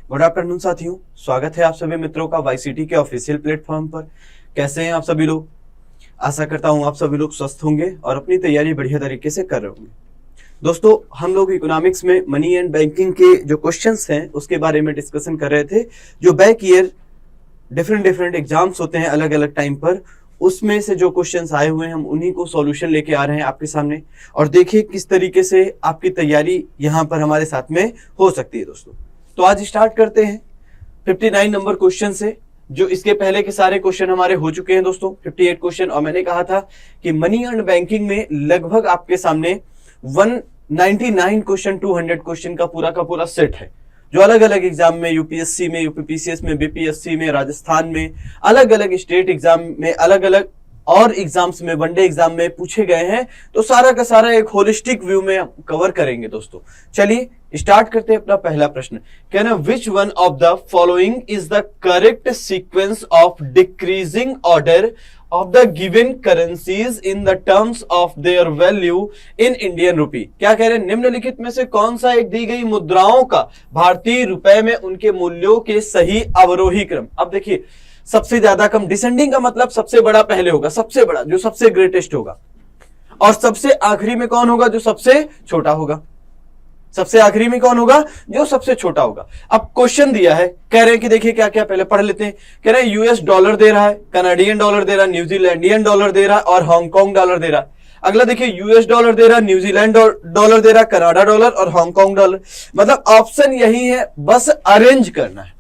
Good afternoon साथियों, स्वागत है आप सभी मित्रों का वाईसीटी के ऑफिशियल प्लेटफॉर्म पर। कैसे हैं आप सभी लोग? आशा करता हूं आप सभी लोग स्वस्थ होंगे और अपनी तैयारी बढ़िया तरीके से कर रहे होंगे। दोस्तों, हम लोग इकोनॉमिक्स में मनी एंड बैंकिंग के जो क्वेश्चंस हैं उसके बारे में डिस्कशन कर रहे थे। जो बैक ईयर डिफरेंट एग्जाम्स होते हैं अलग अलग टाइम पर, उसमें से जो क्वेश्चंस आए हुए हैं हम उन्हीं को सॉल्यूशन लेके आ रहे हैं आपके सामने। और देखिए किस तरीके से आपकी तैयारी यहाँ पर हमारे साथ में हो सकती है। दोस्तों, तो आज स्टार्ट करते हैं 59 नंबर क्वेश्चन से। जो इसके पहले के सारे क्वेश्चन हमारे हो चुके हैं दोस्तों, 58 क्वेश्चन। और मैंने कहा था कि मनी एंड बैंकिंग में लगभग आपके सामने 199 क्वेश्चन 200 क्वेश्चन का पूरा सेट है, जो अलग अलग एग्जाम में, यूपीएससी में, यूपीपीसीएस में, बीपीएससी में, राजस्थान में, अलग अलग स्टेट एग्जाम में, अलग अलग और एग्जाम्स में, वनडे एग्जाम में पूछे गए हैं। तो सारा का सारा एक होलिस्टिक व्यू में कवर करेंगे दोस्तों। चलिए स्टार्ट करते हैं अपना पहला प्रश्न। कहना, which one of the following is the correct sequence of decreasing order of the given currencies in the terms of their value in Indian rupee. क्या कह रहे हैं? निम्नलिखित में से कौन सा एक दी गई मुद्राओं का भारतीय रुपए में उनके मूल्यों के सही अवरोही क्रम। अब देखिए, सबसे ज्यादा कम, डिसेंडिंग का मतलब सबसे बड़ा पहले होगा, सबसे बड़ा जो सबसे ग्रेटेस्ट होगा, और सबसे आखिरी में कौन होगा? जो सबसे छोटा होगा। सबसे आखिरी में कौन होगा? जो सबसे छोटा होगा। अब क्वेश्चन दिया है, कह रहे हैं कि देखिए क्या क्या, पहले पढ़ लेते हैं। कह रहे हैं यूएस डॉलर दे रहा है, कनाडियन डॉलर दे रहा है, न्यूजीलैंडियन डॉलर दे रहा है और हांगकांग डॉलर दे रहा है। अगला देखिए, यूएस डॉलर दे रहा है, न्यूजीलैंड डॉलर दे रहा है, कनाडा डॉलर और हांगकांग डॉलर। मतलब ऑप्शन यही है, बस अरेंज करना है।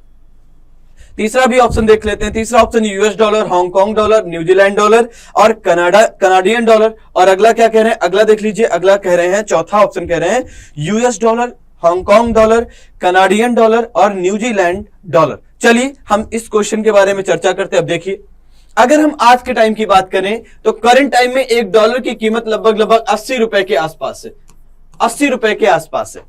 तीसरा भी ऑप्शन देख लेते हैं। तीसरा option US dollar, Hong Kong dollar, New Zealand dollar और कनाडियन डॉलर। और अगला क्या कह रहे हैं? अगला देख लीजिए, अगला कह रहे हैं, चौथा ऑप्शन कह रहे हैं US dollar, Hong Kong dollar, Canadian dollar और न्यूजीलैंड डॉलर। चलिए हम इस क्वेश्चन के बारे में चर्चा करते हैं। अब देखिए, अगर हम आज के टाइम की बात करें तो करंट टाइम में एक डॉलर की कीमत लगभग 80 रुपए के आसपास है। 80 रुपए के आसपास है।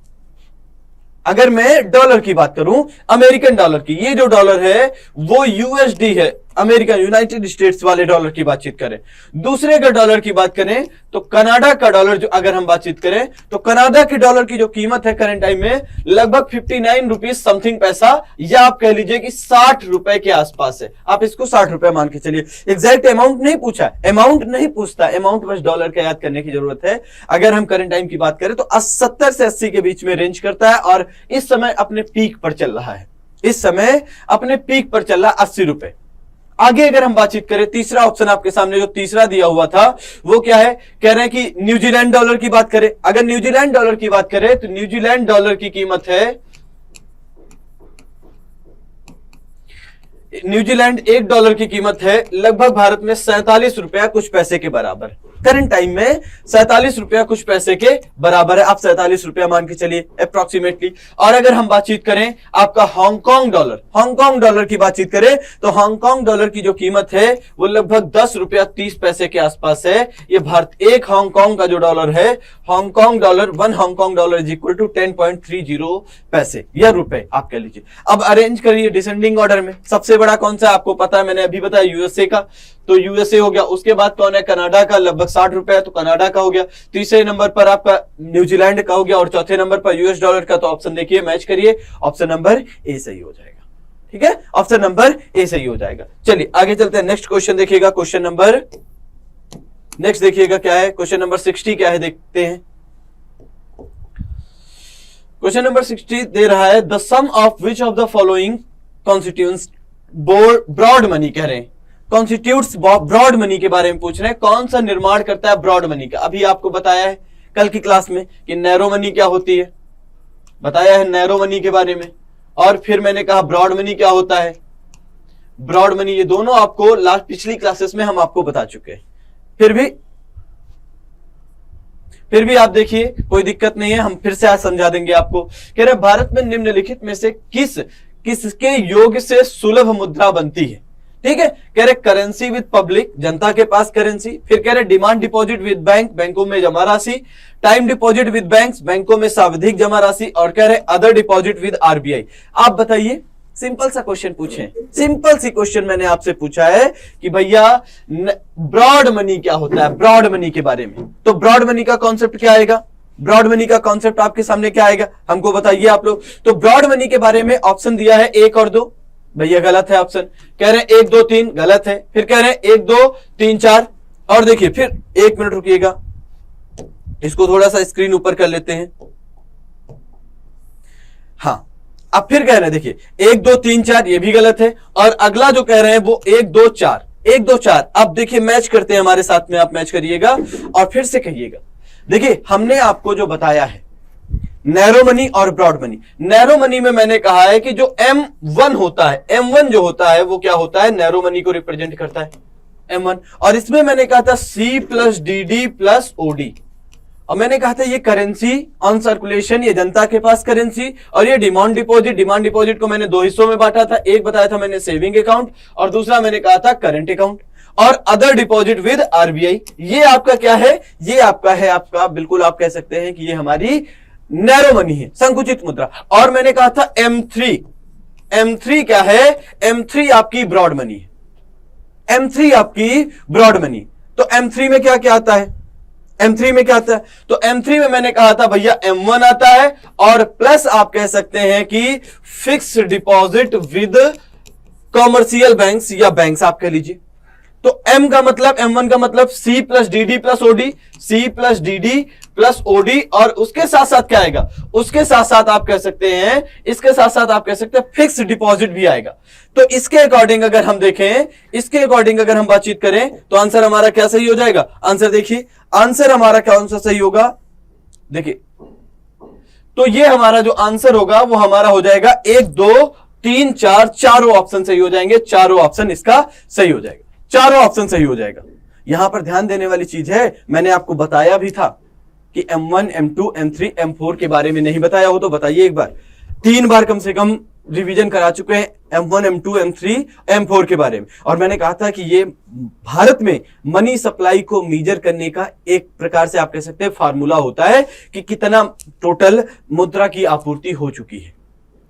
अगर मैं डॉलर की बात करूं, अमेरिकन डॉलर की, ये जो डॉलर है वो यूएसडी है, अमेरिका यूनाइटेड स्टेट्स वाले डॉलर की बातचीत करें। दूसरे अगर डॉलर की बात करें तो कनाडा का डॉलर, जो अगर हम बातचीत करें तो कनाडा के डॉलर की जो कीमत है करंट टाइम में लगभग 59 रुपीज समथिंग पैसा, या आप कह लीजिए कि 60 रुपए के आसपास है। आप इसको 60 रुपए मान के चलिए। एग्जैक्ट अमाउंट नहीं पूछा, अमाउंट नहीं पूछता, अमाउंट बस डॉलर का याद करने की जरूरत है। अगर हम करंट टाइम की बात करें तो 70 से 80 के बीच में रेंज करता है और इस समय अपने पीक पर चल रहा है। इस समय अपने पीक पर चल रहा है 80 रुपए। आगे अगर हम बातचीत करें, तीसरा ऑप्शन आपके सामने जो तीसरा दिया हुआ था वो क्या है? कह रहे हैं कि न्यूजीलैंड डॉलर की बात करें। अगर न्यूजीलैंड डॉलर की बात करें तो न्यूजीलैंड डॉलर की कीमत है, न्यूजीलैंड एक डॉलर की कीमत है लगभग भारत में 47 रुपया कुछ पैसे के बराबर। करंट टाइम में 47 रुपया कुछ पैसे के बराबर है। आप 47 रुपया मान के चलिए अप्रोक्सीमेटली। और अगर हम बातचीत करें आपका हांगकांग डॉलर की बातचीत करें तो हांगकांग डॉलर की जो कीमत है वो लगभग 10 रुपया 30 पैसे के आसपास है। ये भारत, एक हांगकांग का जो डॉलर है, Hong Kong dollar, 1 Hong Kong dollar is equal to 10.30 पैसे या रुपए आप कह लीजिए। अब अरेंज करिए डिसेंडिंग ऑर्डर में। सबसे बड़ा कौन सा आपको पता है, मैंने अभी बताया यूएसए का, तो यूएसए हो गया। उसके बाद कौन है? कनाडा का, लगभग 60 रुपए है तो कनाडा का हो गया। तीसरे नंबर पर आपका न्यूजीलैंड का हो गया और चौथे नंबर पर यूएस डॉलर का। तो ऑप्शन देखिए, मैच करिए, ऑप्शन नंबर ए सही हो जाएगा। ठीक है, ऑप्शन नंबर ए सही हो जाएगा। चलिए आगे चलते हैं। नेक्स्ट क्वेश्चन देखिएगा, क्वेश्चन नंबर नेक्स्ट देखिएगा क्या है। क्वेश्चन नंबर 60 क्या है देखते हैं। क्वेश्चन नंबर 60 दे रहा है, the sum of which of the following constitutes broad money. कह रहे हैं कॉन्स्टिट्यूट्स ब्रॉड मनी के बारे में पूछ रहे हैं, कौन सा निर्माण करता है ब्रॉड मनी का। अभी आपको बताया है कल की क्लास में कि नैरो मनी क्या होती है, बताया है नैरो मनी के बारे में। और फिर मैंने कहा ब्रॉड मनी क्या होता है, ब्रॉड मनी, ये दोनों आपको लास्ट पिछली क्लासेस में हम आपको बता चुके हैं। फिर भी आप देखिए, कोई दिक्कत नहीं है, हम फिर से आज समझा देंगे आपको। कह रहे भारत में निम्नलिखित में से किसके योग से सुलभ मुद्रा बनती है। ठीक है, कह रहे करेंसी विद पब्लिक, जनता के पास करेंसी। फिर कह रहे डिमांड डिपॉजिट विद बैंक, बैंकों में जमा राशि। टाइम डिपॉजिट विद बैंक्स, बैंकों में सावधिक जमा राशि। और कह रहे अदर डिपॉजिट विद आरबीआई। आप बताइए, सिंपल सा क्वेश्चन पूछे, सिंपल सी क्वेश्चन मैंने आपसे पूछा है कि भैया ब्रॉड मनी क्या होता है, ब्रॉड मनी के बारे में। तो ब्रॉड मनी का कॉन्सेप्ट क्या आएगा? ब्रॉड मनी का कॉन्सेप्ट आपके सामने क्या आएगा, हमको बताइए आप लोग। तो ब्रॉड मनी के बारे में ऑप्शन दिया है 1 और 2, भैया गलत है ऑप्शन। कह रहे हैं 1 2 3, गलत है। फिर कह रहे हैं 1 2 3 4, और देखिए फिर 1 मिनट रुकिएगा, इसको थोड़ा सा स्क्रीन ऊपर कर लेते हैं। हाँ, अब फिर कह रहे हैं देखिए 1 2 3 4, ये भी गलत है। और अगला जो कह रहे हैं वो 1 2 4, 1 2 4। अब देखिए मैच करते हैं हमारे साथ में, आप मैच करिएगा और फिर से कहिएगा। देखिए हमने आपको जो बताया है नैरो मनी और ब्रॉड मनी। नैरो मनी में मैंने कहा है कि जो M1 होता है, M1 जो होता है वो क्या होता है, नैरो मनी को रिप्रेजेंट करता है, M1। और इसमें मैंने कहा था C plus DD plus OD, और मैंने कहा था ये करेंसी ऑन सर्कुलेशन, ये जनता के पास करेंसी, और ये डिमांड डिपॉजिट। डिमांड डिपॉजिट को मैंने 2 हिस्सों में बांटा था, एक बताया था मैंने सेविंग अकाउंट, और दूसरा मैंने कहा था करंट अकाउंट। और अदर डिपॉजिट विद RBI, ये आपका क्या है, ये आपका है, आपका बिल्कुल आप कह सकते हैं कि ये हमारी नैरो मनी है, संकुचित मुद्रा। और मैंने कहा था M3, M3 क्या है, M3 आपकी ब्रॉड मनी है, M3 आपकी ब्रॉड मनी। तो M3 में क्या क्या आता है, M3 में क्या आता है, तो M3 में मैंने कहा था भैया M1 आता है, और प्लस आप कह सकते हैं कि fix deposit with commercial banks या बैंक्स आप कह लीजिए। तो M का मतलब, M1 का मतलब C plus DD plus OD, C plus DD plus OD, और उसके साथ साथ क्या आएगा, उसके साथ साथ आप कह सकते हैं, इसके साथ साथ आप कह सकते हैं फिक्स डिपॉजिट भी आएगा। तो इसके अकॉर्डिंग अगर हम देखें, इसके अकॉर्डिंग अगर हम बातचीत करें तो आंसर हमारा क्या सही हो जाएगा, आंसर देखिए, आंसर हमारा क्या आंसर सही होगा, देखिए तो ये हमारा जो आंसर होगा वो हमारा हो जाएगा 1 2 3 4, चारों ऑप्शन सही हो जाएंगे, चारों ऑप्शन इसका सही हो जाएगा, चारों ऑप्शन सही हो जाएगा। यहां पर ध्यान देने वाली चीज है, मैंने आपको बताया भी था कि M1 M2 M3 M4 के बारे में नहीं बताया हो तो बताइए एक बार, 3 बार कम से कम रिवीजन करा चुके हैं M1 M2 M3 M4 के बारे में। और मैंने कहा था कि ये भारत में मनी सप्लाई को मेजर करने का एक प्रकार से आप कह सकते हैं फार्मूला होता है कि कितना टोटल मुद्रा की आपूर्ति हो चुकी है।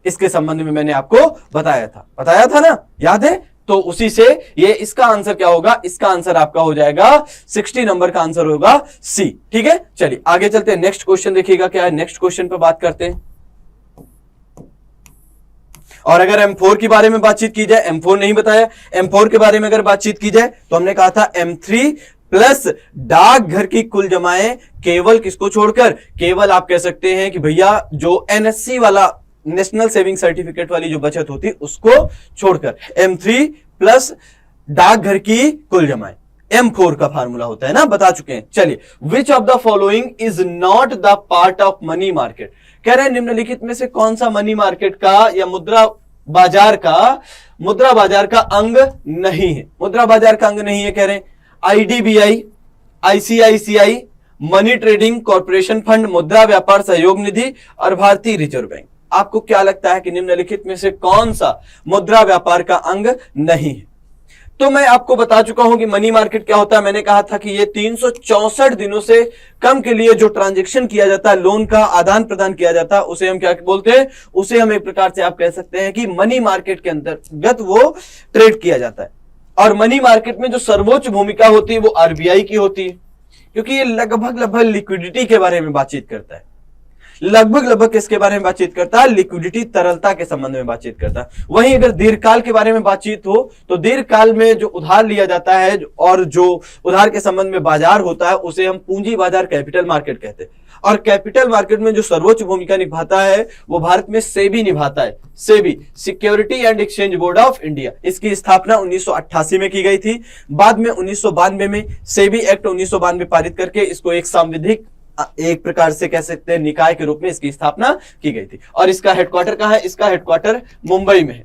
इसके संबंध में मैंने आपको बताया था ना, याद है? तो उसी से ये इसका आंसर क्या होगा, इसका आंसर आपका हो जाएगा 60 नंबर का आंसर होगा C। ठीक है, चलिए आगे चलते हैं, नेक्स्ट क्वेश्चन देखिएगा क्या है, नेक्स्ट क्वेश्चन पे बात करते हैं। और अगर M4 के बारे में बातचीत की जाए, M4 नहीं बताया, M4 के बारे में अगर बातचीत की जाए तो हमने कहा था M3 प्लस डाकघर की कुल जमाएं, केवल किसको छोड़कर, केवल आप कह सकते हैं कि भैया जो NSC वाला नेशनल सेविंग सर्टिफिकेट वाली जो बचत होती है उसको छोड़कर, M3 प्लस डाकघर की कुल जमाएं M4 का फार्मूला होता है ना, बता चुके हैं। चलिए, विच of the following is not the part of money market, कह रहे हैं निम्नलिखित में से कौन सा मनी मार्केट का या मुद्रा बाजार का अंग नहीं है, मुद्रा बाजार का अंग नहीं है। कह रहे हैं IDBI, ICICI, money trading corporation fund, मुद्रा व्यापार सहयोग निधि और भारतीय रिजर्व बैंक। आपको क्या लगता है कि निम्नलिखित में से कौन सा मुद्रा व्यापार का अंग नहीं है? तो मैं आपको बता चुका हूं कि मनी मार्केट क्या होता है। मैंने कहा था कि ये 364 दिनों से कम के लिए जो ट्रांजैक्शन किया जाता है, लोन का आदान प्रदान किया जाता है, उसे हम क्या बोलते हैं, उसे हम एक प्रकार से आप कह सकते हैं कि मनी मार्केट के अंतर्गत वो ट्रेड किया जाता है। और मनी मार्केट में जो सर्वोच्च भूमिका होती है वो RBI की होती है, क्योंकि ये लगभग लिक्विडिटी के बारे में बातचीत करता है, लगभग किसके बारे में बातचीत करता है, लिक्विडिटी, तरलता के संबंध में बातचीत करता है। वहीं अगर दीर्घकाल के बारे में बातचीत हो तो दीर्घकाल में जो उधार लिया जाता है और जो उधार के संबंध में बाजार होता है उसे हम पूंजी बाजार, कैपिटल मार्केट कहते हैं। और कैपिटल मार्केट में जो सर्वोच्च भूमिका निभाता है वो भारत में सेबी निभाता है, SEBI, security and exchange board of India. इसकी स्थापना 1988 में की गई थी। बाद में 1992 में सेबी एक्ट 1992 पारित करके इसको एक सांविधिक, एक प्रकार से कह सकते हैं निकाय के रूप में इसकी स्थापना की गई थी। और इसका हेडक्वार्टर कहां है, इसका हेडक्वार्टर मुंबई में है,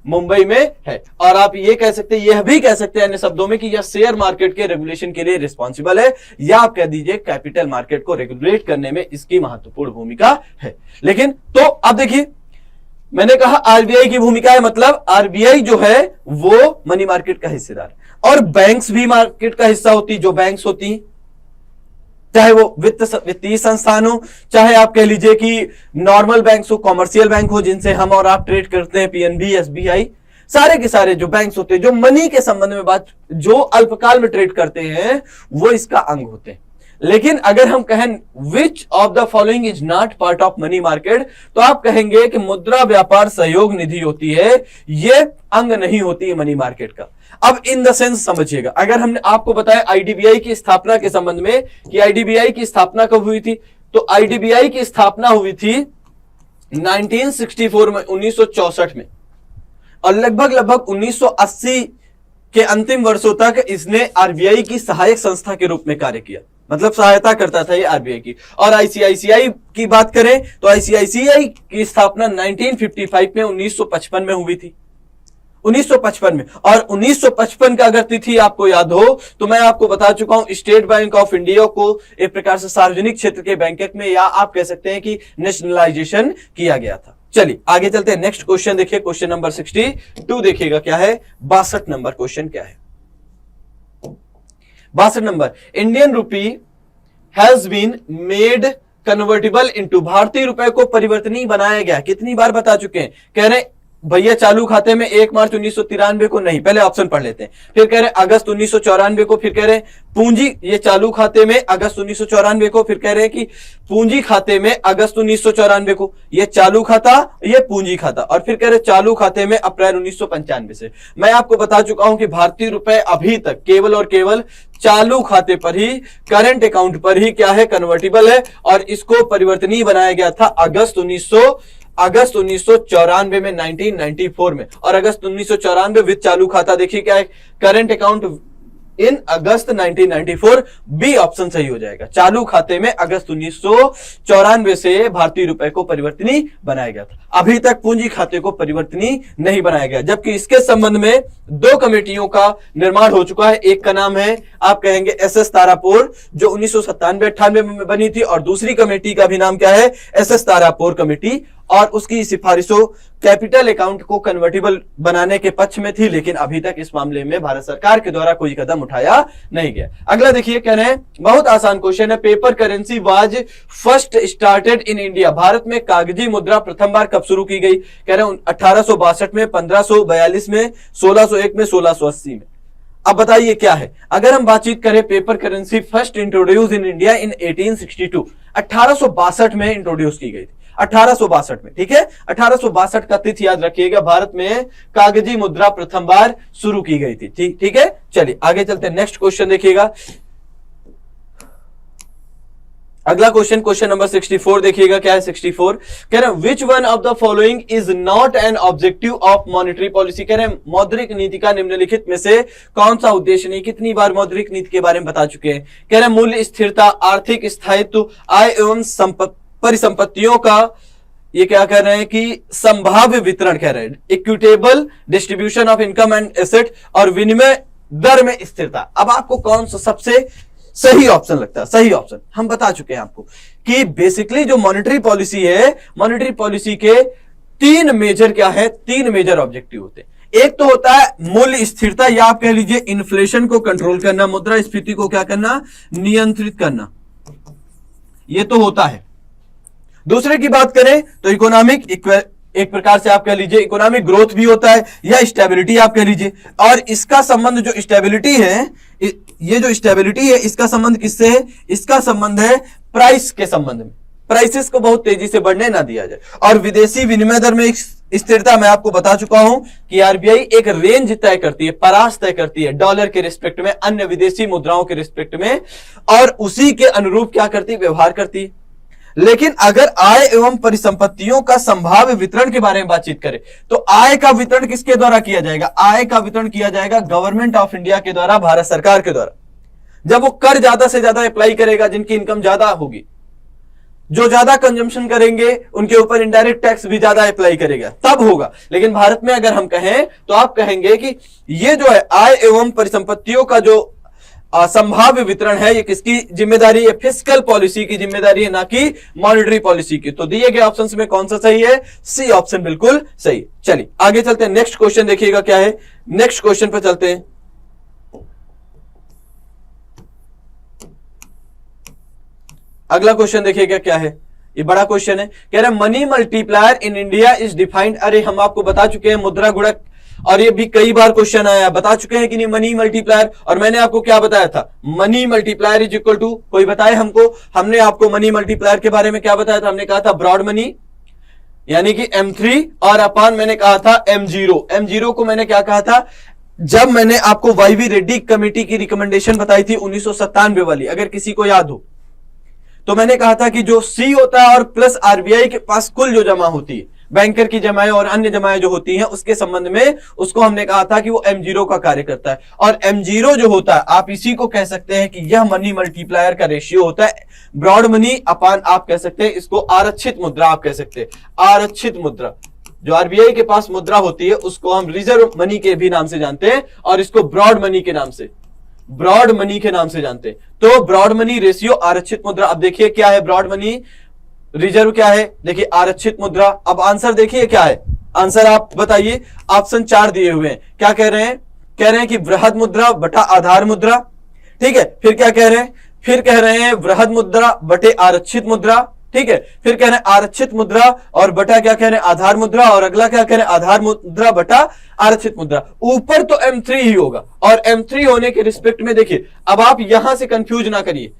मुंबई में है। और आप ये कह सकते हैं, यह भी कह सकते हैं अन्य शब्दों में कि यह शेयर मार्केट के रेगुलेशन के लिए रिस्पॉन्सिबल है, या आप कह दीजिए कैपिटल मार्केट को रेगुलेट करने में इसकी महत्वपूर्ण भूमिका है। लेकिन तो अब देखिए, मैंने कहा RBI की भूमिका है, मतलब RBI जो है वो मनी मार्केट का हिस्सेदार, और बैंक्स भी मार्केट का हिस्सा होती, जो बैंक्स होती हैं, चाहे वो वित्तीय संस्थान हो, चाहे आप कह लीजिए कि नॉर्मल बैंक हो, कॉमर्शियल बैंक हो जिनसे हम और आप ट्रेड करते हैं, PNB, SBI, सारे के सारे जो बैंक्स होते हैं, जो मनी के संबंध में बात, जो अल्पकाल में ट्रेड करते हैं, वो इसका अंग होते हैं। लेकिन अगर हम कहें विच of the following is not part of money market, तो आप कहेंगे कि मुद्रा व्यापार सहयोग निधि होती है, ये अंग नहीं होती है मनी मार्केट का। अब इन द सेंस समझिएगा, अगर हमने आपको बताया आईडीबीआई की स्थापना के संबंध में कि आईडीबीआई की स्थापना कब हुई थी, तो आईडीबीआई की स्थापना हुई थी 1964 में, 1964 में, और लगभग 1980 के अंतिम वर्षों तक इसने आरबीआई की सहायक संस्था के रूप में कार्य किया, मतलब सहायता करता था ये आरबीआई की। और आईसीआईसीआई की बात करें तो आईसीआईसीआई की स्थापना 1955 में, 1955 में हुई थी, 1955 में। और 1955 का अगर तिथि आपको याद हो तो मैं आपको बता चुका हूं, स्टेट बैंक ऑफ इंडिया को एक प्रकार से सार्वजनिक क्षेत्र के बैंक में, या आप कह सकते हैं कि नेशनलाइजेशन किया गया था। चलिए आगे चलते हैं, नेक्स्ट क्वेश्चन देखिए, क्वेश्चन नंबर 62 देखिएगा क्या है, 62 नंबर क्वेश्चन क्या है, 62 number, Indian rupee has been made convertible into, भारतीय रुपए को परिवर्तनीय बनाया गया। कितनी बार बता चुके हैं, कह रहे भैया चालू खाते में 1 मार्च 1993 को नहीं, पहले ऑप्शन पढ़ लेते हैं, फिर कह रहे अगस्त 1994 को, फिर कह रहे पूंजी, ये चालू खाते में अगस्त 1994 को, फिर कह रहे कि पूंजी खाते में अगस्त 1994 को, ये चालू खाता, ये पूंजी खाता, और फिर कह रहे चालू खाते में अप्रैल 1995 से। मैं आपको बता चुका हूं कि भारतीय रुपए अभी तक केवल और केवल चालू खाते पर ही, करंट अकाउंट पर ही क्या है, कन्वर्टेबल है, और इसको परिवर्तनीय बनाया गया था अगस्त 1994 में, 1994 में। और अगस्त 1994 विद चालू खाता देखिए क्या है, current account in August 1994, B option सही हो जाएगा। चालू खाते में अगस्त 1994 से भारतीय रुपए को परिवर्तनीय बनाया गया था, अभी तक पूंजी खाते को परिवर्तनीय नहीं बनाया गया, जबकि इसके संबंध में 2 कमेटियों का निर्माण हो चुका है। एक का नाम है आप कहेंगे एसएस तारापुर, जो 1997-98 में बनी थी, और दूसरी कमेटी का भी नाम क्या है, एसएस तारापुर कमेटी, और उसकी सिफारिशों कैपिटल अकाउंट को कन्वर्टेबल बनाने के पक्ष में थी, लेकिन अभी तक इस मामले में भारत सरकार के द्वारा कोई कदम उठाया नहीं गया। अगला देखिए, कह रहे हैं बहुत आसान क्वेश्चन है, paper currency was first started in India, Bharat में कागजी मुद्रा प्रथम बार कब शुरू की गई, कह रहे हैं 1862 में, 1542 में, 1601 में, 1680 में। अब बताइए क्या है, अगर हम बातचीत करें paper currency first introduce in India in 1862, 1862 में इंट्रोड्यूस की गई थी, 1862 में, ठीक है, 1862 का तिथि याद रखिएगा, भारत में कागजी मुद्रा प्रथम बार शुरू की गई थी, ठीक है। चलिए आगे चलते हैं, नेक्स्ट क्वेश्चन देखिएगा, अगला क्वेश्चन, क्वेश्चन नंबर 64 देखिएगा क्या है, 64 कह रहे हैं which one of the following is not an objective of monetary policy, कह रहे हैं मौद्रिक नीति का निम्नलिखित में से कौन सा उद्देश्य नहीं। कितनी बार मौद्रिक नीति के बारे में बता चुके हैं, कह रहे हैं मूल्य स्थिरता, आर्थिक स्थायित्व, आय एवं परिसंपत्तियों का, ये क्या कह रहे हैं कि संभाव्य वितरण, कह रहे हैं equitable distribution of income and asset, और विनिमय दर में स्थिरता। अब आपको कौन सा सबसे सही ऑप्शन लगता है, सही ऑप्शन हम बता चुके हैं आपको कि बेसिकली जो मॉनेटरी पॉलिसी है, मॉनेटरी पॉलिसी के 3 मेजर क्या है, 3 मेजर ऑब्जेक्टिव होते हैं। एक तो होता है मूल्य स्थिरता, या आप कह लीजिए इन्फ्लेशन को कंट्रोल करना, मुद्रास्फीति को क्या करना, नियंत्रित करना, ये तो होता है। दूसरे की बात करें तो इकोनॉमिक, एक प्रकार से आप कह लीजिए इकोनॉमिक ग्रोथ भी होता है, या स्टेबिलिटी आप कह लीजिए। और इसका संबंध जो स्टेबिलिटी है, ये जो स्टेबिलिटी है इसका संबंध किससे है, इसका संबंध है प्राइस के संबंध में, प्राइसेस को बहुत तेजी से बढ़ने ना दिया जाए। और विदेशी विनिमय दर में स्थिरता, मैं आपको बता चुका हूं कि आरबीआई एक रेंज तय करती है, परास तय करती है डॉलर के रिस्पेक्ट में, अन्य विदेशी मुद्राओं के रिस्पेक्ट में, और उसी के अनुरूप क्या करती है, व्यवहार करती है। लेकिन अगर आय एवं परिसंपत्तियों का संभाव्य वितरण के बारे में बातचीत करें तो आय का वितरण किसके द्वारा किया जाएगा, आय का वितरण किया जाएगा गवर्नमेंट ऑफ इंडिया के द्वारा, भारत सरकार के द्वारा। जब वो कर ज्यादा से ज्यादा अप्लाई करेगा, जिनकी इनकम ज्यादा होगी, जो ज्यादा कंजम्पशन करेंगे उनके ऊपर इनडायरेक्ट टैक्स भी ज्यादा अप्लाई करेगा, तब होगा। लेकिन भारत में अगर हम कहें तो आप कहेंगे कि ये जो है आय एवं परिसंपत्तियों का जो संभाव्य वितरण है, ये किसकी जिम्मेदारी है, फिस्कल पॉलिसी की जिम्मेदारी है, ना कि मॉनेटरी पॉलिसी की। तो दिए गए ऑप्शंस में कौन सा सही है, सी ऑप्शन बिल्कुल सही। चलिए आगे चलते हैं, नेक्स्ट क्वेश्चन देखिएगा क्या है, नेक्स्ट क्वेश्चन पर चलते हैं। अगला क्वेश्चन देखिएगा क्या है, ये बड़ा क्वेश्चन है, कह रहे हैं money multiplier in India is defined, अरे हम आपको बता चुके हैं मुद्रा गुणक और ये भी कई बार क्वेश्चन आया, बता चुके हैं कि नहीं मनी मल्टीप्लायर। और मैंने आपको क्या बताया था, money multiplier is equal to, कोई बताए हमको, हमने आपको मनी मल्टीप्लायर के बारे में क्या बताया था, हमने कहा था ब्रॉड मनी यानी कि M3 और अपान मैंने कहा था M0। M0 को मैंने क्या कहा था, जब मैंने आपको वाईवी रेड्डी कमेटी की रिकमेंडेशन बताई थी 1997 वाली, अगर किसी को याद हो, तो मैंने कहा था कि जो सी होता है और प्लस आरबीआई के पास कुल जो जमा होती है, बैंकर की जमाएं और अन्य जमाएं जो होती हैं, उसके संबंध में उसको हमने कहा था कि वो M0 का कार्य करता है। और M0 जो होता है, आप इसी को कह सकते हैं कि यह मनी मल्टीप्लायर का रेशियो होता है। ब्रॉड मनी अपान आप कह सकते हैं इसको आरक्षित मुद्रा, आप कह सकते हैं आरक्षित मुद्रा। जो आरबीआई के पास मुद्रा होती है उसको हम रिजर्व मनी के भी नाम से जानते हैं और इसको ब्रॉड मनी के नाम से, ब्रॉड मनी के नाम से जानते हैं। तो ब्रॉड मनी रेशियो आरक्षित मुद्रा। अब देखिए क्या है ब्रॉड मनी, रिजर्व क्या है, देखिए आरक्षित मुद्रा। अब आंसर देखिए क्या है, आंसर आप बताइए, ऑप्शन 4 दिए हुए हैं। क्या कह रहे हैं, कह रहे हैं कि वृहद मुद्रा बटा आधार मुद्रा, ठीक है। फिर क्या कह रहे हैं, फिर कह रहे हैं वृहद मुद्रा बटे आरक्षित मुद्रा, ठीक है। फिर कह रहे हैं आरक्षित मुद्रा और बटा क्या कह रहे हैं आधार मुद्रा, और अगला क्या कह रहे हैं आधार मुद्रा बटा आरक्षित मुद्रा। ऊपर तो M3 ही होगा, और M3 होने के रिस्पेक्ट में देखिए, अब आप यहां से कंफ्यूज ना करिए,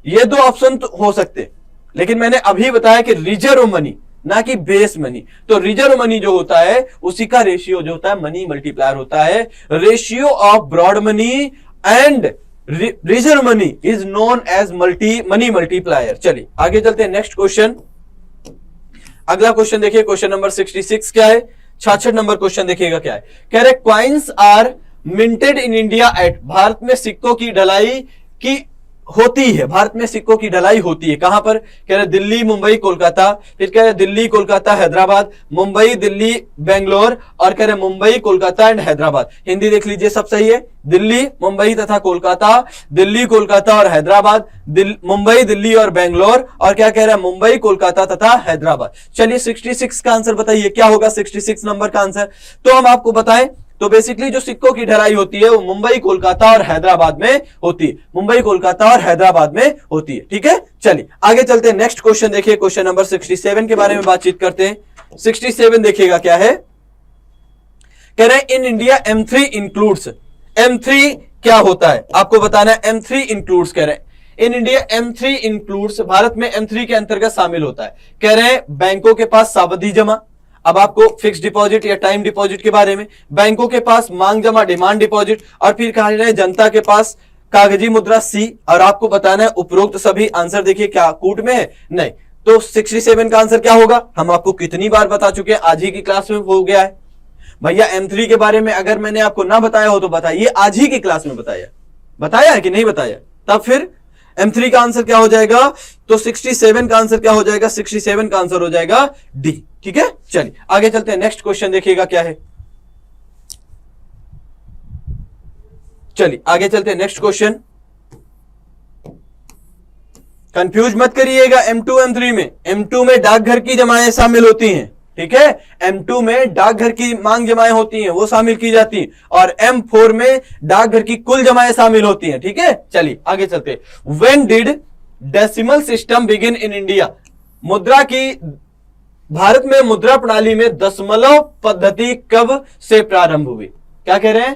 ये दो ऑप्शन तो हो सकते, लेकिन मैंने अभी बताया कि रिजर्व मनी ना कि बेस मनी। तो रिजर्व मनी जो होता है उसी का रेशियो जो होता है मनी मल्टीप्लायर होता है। Ratio of broad money and reserve money is known as money multiplier. चलिए आगे चलते हैं, नेक्स्ट क्वेश्चन। अगला क्वेश्चन देखिए, क्वेश्चन नंबर 66 क्या है, 66 नंबर क्वेश्चन देखिएगा क्या है। कह रहे coins are minted in India at, भारत में सिक्कों की ढलाई की होती है, भारत में सिक्कों की ढलाई होती है कहां पर, कह रहे दिल्ली मुंबई कोलकाता, फिर कह रहे दिल्ली कोलकाता हैदराबाद, मुंबई दिल्ली बेंगलोर, और कह रहे मुंबई कोलकाता एंड हैदराबाद। हिंदी देख लीजिए, सब सही है, दिल्ली मुंबई तथा कोलकाता, दिल्ली कोलकाता और हैदराबाद, मुंबई दिल्ली और बेंगलोर, और क्या कह रहा है मुंबई कोलकाता तथा हैदराबाद। चलिए 66 का आंसर बताइए क्या होगा 66 नंबर का आंसर। तो हम आपको बताएं तो बेसिकली जो सिक्कों की ढलाई होती है वो मुंबई कोलकाता और हैदराबाद में होती है, मुंबई कोलकाता और हैदराबाद में होती है, ठीक है। चलिए आगे चलते हैं, नेक्स्ट क्वेश्चन देखिए, क्वेश्चन नंबर 67 के बारे में बातचीत करते हैं। 67 देखिएगा क्या है, कह रहे हैं in India M3 includes, M3 क्या होता है आपको बताना है। M3 इंक्लूड्स कह रहे हैं in India M3 includes, Bharat में M3 के अंतर्गत शामिल होता है। कह रहे हैं बैंकों के पास सावधि जमा, अब आपको फिक्स डिपॉजिट या टाइम डिपॉजिट के बारे में, बैंकों के पास मांग जमा डिमांड डिपॉजिट, और फिर कहा जाए जनता के पास कागजी मुद्रा C। और आपको बताना है उपरोक्त सभी आंसर देखिए क्या कूट में है, नहीं। तो 67 का आंसर क्या होगा, हम आपको कितनी बार बता चुके हैं, आज ही की क्लास में हो गया है भैया। M3 के बारे में अगर मैंने आपको ना बताया हो तो बताइए, आज ही की क्लास में बताया है कि नहीं बताया, तब फिर M3 का आंसर क्या हो जाएगा, तो 67 का आंसर क्या हो जाएगा, 67 का आंसर हो जाएगा D, ठीक है। चलिए आगे चलते हैं, नेक्स्ट क्वेश्चन देखिएगा क्या है। चलिए आगे चलते हैं, नेक्स्ट क्वेश्चन। कंफ्यूज मत करिएगा M2 M3 में, M2 में डाकघर की जमाएं शामिल होती हैं, ठीक है। M2 में डाकघर की मांग जमाएं होती हैं, वो शामिल की जाती हैं, और M4 में डाकघर की कुल जमाएं शामिल होती हैं, ठीक है। चलिए आगे चलते हैं। When did decimal system begin in India, मुद्रा की, भारत में मुद्रा प्रणाली में दशमलव पद्धति कब से प्रारंभ हुई। क्या कह रहे हैं,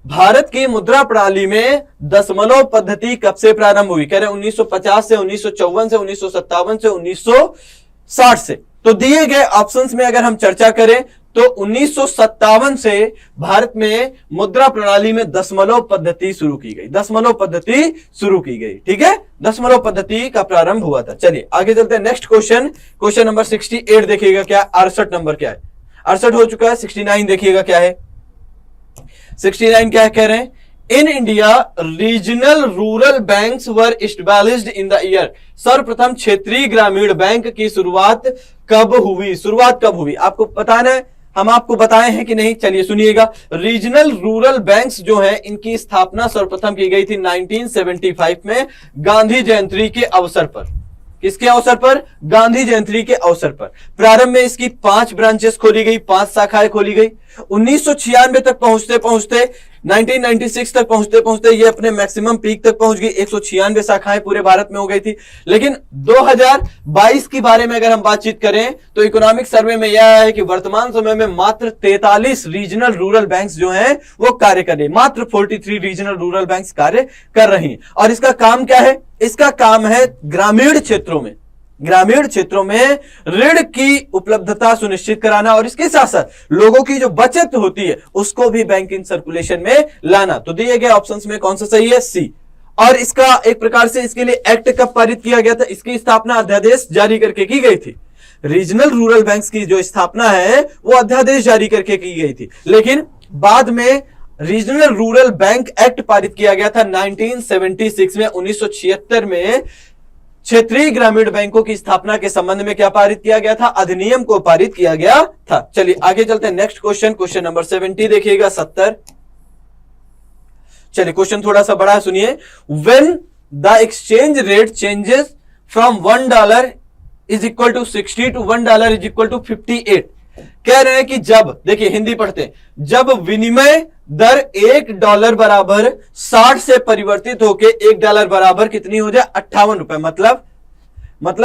भारत की मुद्रा प्रणाली में दशमलव पद्धति कब से प्रारंभ हुई। कह रहे हैं 1950 से, 1954 से, 1957 से, 1960 से। तो दिए गए ऑप्शंस में अगर हम चर्चा करें तो 1957 से भारत में मुद्रा प्रणाली में दशमलव पद्धति शुरू की गई, दशमलव पद्धति शुरू की गई, ठीक है। दशमलव पद्धति का प्रारंभ हुआ था। चलिए आगे चलते हैं, नेक्स्ट क्वेश्चन, क्वेश्चन नंबर 68 देखिएगा क्या, 68 नंबर क्या है, 68 हो चुका है, 69 देखिएगा क्या है। 69 क्या है, कह रहे हैं in India regional rural banks were established in the year, सर्वप्रथम क्षेत्रीय ग्रामीण बैंक की शुरुआत कब हुई, शुरुआत कब हुई आपको बताना है, हम आपको बताए हैं कि नहीं। चलिए सुनिएगा, रीजनल रूरल बैंक्स जो हैं इनकी स्थापना सर्वप्रथम की गई थी 1975 में गांधी जयंती के अवसर पर। किसके अवसर पर, गांधी जयंती के अवसर पर। प्रारंभ में इसकी 5 ब्रांचेस खोली गई, 5 शाखाएं खोली गई। 1996 तक पहुंचते पहुंचते 1996 तक पहुंचते पहुंचते ये अपने मैक्सिमम पीक तक पहुंच गई, 196 शाखाएं पूरे भारत में हो गई थी। लेकिन 2022 के बारे में अगर हम बातचीत करें तो इकोनॉमिक सर्वे में यह है कि वर्तमान समय में मात्र 43 रीजनल रूरल बैंक्स जो हैं वो कार्य कर रहे हैं, मात्र 43 रीजनल रूरल बैंक्स कार्य कर रही हैं। और इसका काम क्या है? इसका काम है ग्रामीण क्षेत्रों में ऋण की उपलब्धता सुनिश्चित कराना और इसके साथ साथ लोगों की जो बचत होती है उसको भी बैंकिंग सर्कुलेशन में लाना। तो दिए गए ऑप्शंस में कौन सा सही है? सी। और इसका एक प्रकार से इसके लिए एक्ट कब पारित किया गया था? इसकी स्थापना अध्यादेश जारी करके की गई थी। रीजनल रूरल बैंक्स की जो स्थापना है वो अध्यादेश जारी करके की गई थी, लेकिन बाद में रीजनल रूरल बैंक एक्ट पारित किया गया था 1976 में। 1976 में क्षेत्रीय ग्रामीण बैंकों की स्थापना के संबंध में क्या पारित किया गया था? अधिनियम को पारित किया गया था। चलिए आगे चलते हैं, नेक्स्ट क्वेश्चन नंबर 70 देखिएगा, 70। चलिए क्वेश्चन थोड़ा सा बड़ा है, सुनिए। When the exchange rate changes from $1 is equal to 60 to $1 is equal to 58, कह रहे हैं कि जब, देखिए हिंदी पढ़ते हैं, जब विनिमय दर $1 बराबर 60 से परिवर्तित होके $1 बराबर कितनी हो जाए? 58 रुपए। मतलब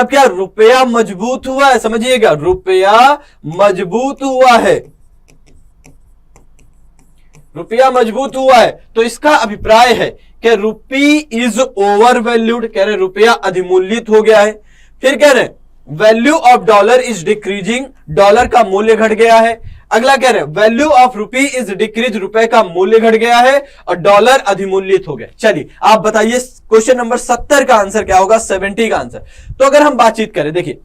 क्या? रुपया मजबूत हुआ है, समझिएगा, रुपया मजबूत हुआ है, रुपया मजबूत हुआ है। तो इसका अभिप्राय है कि रुपी इज ओवर वैल्यूड, कह रहे रुपया अधिमूल्यित हो गया है। फिर कह रहे value of dollar is decreasing, dollar का मूल्य घट गया है। अगला कह रहे value of rupee is decrease, रुपए का मूल्य घट गया है और डॉलर अधिमूल्यित हो गया। चलिए आप बताइए क्वेश्चन नंबर 70 का आंसर क्या होगा? 70 का आंसर। तो अगर हम बातचीत करें, देखिए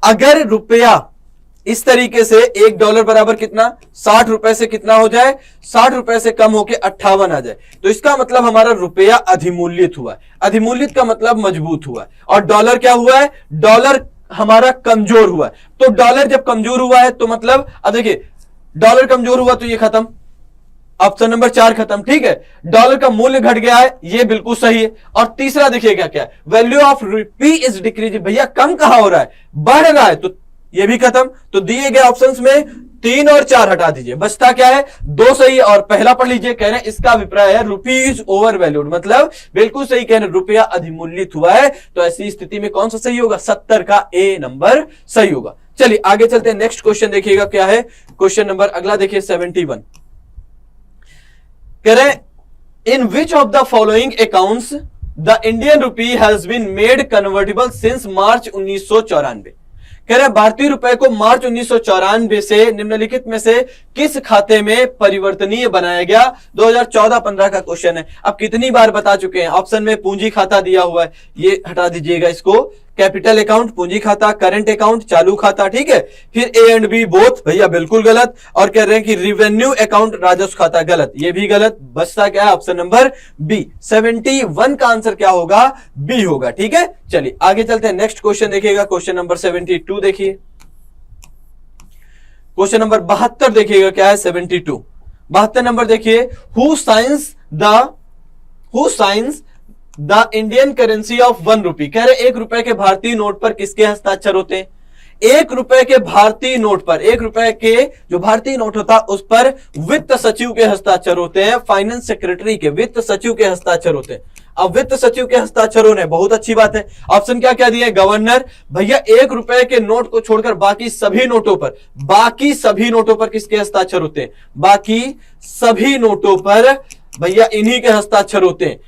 अगर रुपया इस तरीके से $1 बराबर कितना? 60 रुपए से कितना हो जाए? 60 रुपए से कम होके 58 आ जाए, तो इसका मतलब हमारा रुपया अधिमूल्यित हुआ है। अधिमूल्यित का मतलब मजबूत हुआ है। और डॉलर क्या हुआ है? डॉलर हमारा कमजोर हुआ है। तो डॉलर जब कमजोर हुआ है तो मतलब, अब देखिए डॉलर कमजोर हुआ तो ये खत्म, ऑप्शन नंबर 4 खत्म, ठीक है। डॉलर का मूल्य घट गया है, ये बिल्कुल सही है। और तीसरा देखिएगा क्या है? Value of rupee is decrease, भैया कम कहां हो रहा है? बढ़ रहा है, तो ये भी खत्म। तो दिए गए ऑप्शंस में 3 और 4 हटा दीजिए, बचता क्या है? 2 सही और पहला पढ़ लीजिए। कह रहे हैं इसका अभिप्राय है रुपी इज ओवर वैल्यूड, मतलब बिल्कुल सही कह रहे हैं, रुपया अधिमूल्यित हुआ है। तो ऐसी स्थिति में कौन सा सही होगा? 70 का ए नंबर सही होगा। चलिए आगे चलते हैं, नेक्स्ट क्वेश्चन देखिएगा क्या है। क्वेश्चन नंबर अगला देखिए 71, कह रहे in which of the following accounts the Indian rupee has been made convertible since March 1994, कह रहे भारतीय रुपए को मार्च 1994 से निम्नलिखित में से किस खाते में परिवर्तनीय बनाया गया? 2014-15 का क्वेश्चन है। अब कितनी बार बता चुके हैं, ऑप्शन में पूंजी खाता दिया हुआ है, ये हटा दीजिएगा इसको। कैपिटल अकाउंट पूंजी खाता, करंट अकाउंट चालू खाता, ठीक है। फिर ए एंड बी बोथ, भैया बिल्कुल गलत। और कह रहे हैं कि रिवेन्यू अकाउंट राजस्व खाता, गलत, ये भी गलत। बचता क्या है? Option number B. 71 का आंसर क्या होगा? बी होगा, ठीक है। चलिए आगे चलते हैं, नेक्स्ट क्वेश्चन देखिएगा, क्वेश्चन नंबर 72 देखिए। क्वेश्चन नंबर 72 देखिएगा क्या है? 72 72 नंबर देखिए। Who science the Indian currency of 1 रुपी, कह रहे 1 रुपए के भारतीय नोट पर किसके हस्ताक्षर होते हैं? 1 रुपए के भारतीय नोट पर, 1 रुपए के जो भारतीय नोट होता है उस पर वित्त सचिव के हस्ताक्षर होते हैं, फाइनेंस सेक्रेटरी के, वित्त सचिव के हस्ताक्षर होते हैं। अब वित्त सचिव के हस्ताक्षर होने, बहुत अच्छी बात है। ऑप्शन क्या क्या दिए? गवर्नर, भैया 1 रुपए के नोट को छोड़कर बाकी सभी नोटों पर किसके हस्ताक्षर होते हैं? बाकी सभी नोटों पर भैया इन्हीं के हस्ताक्षर होते हैं।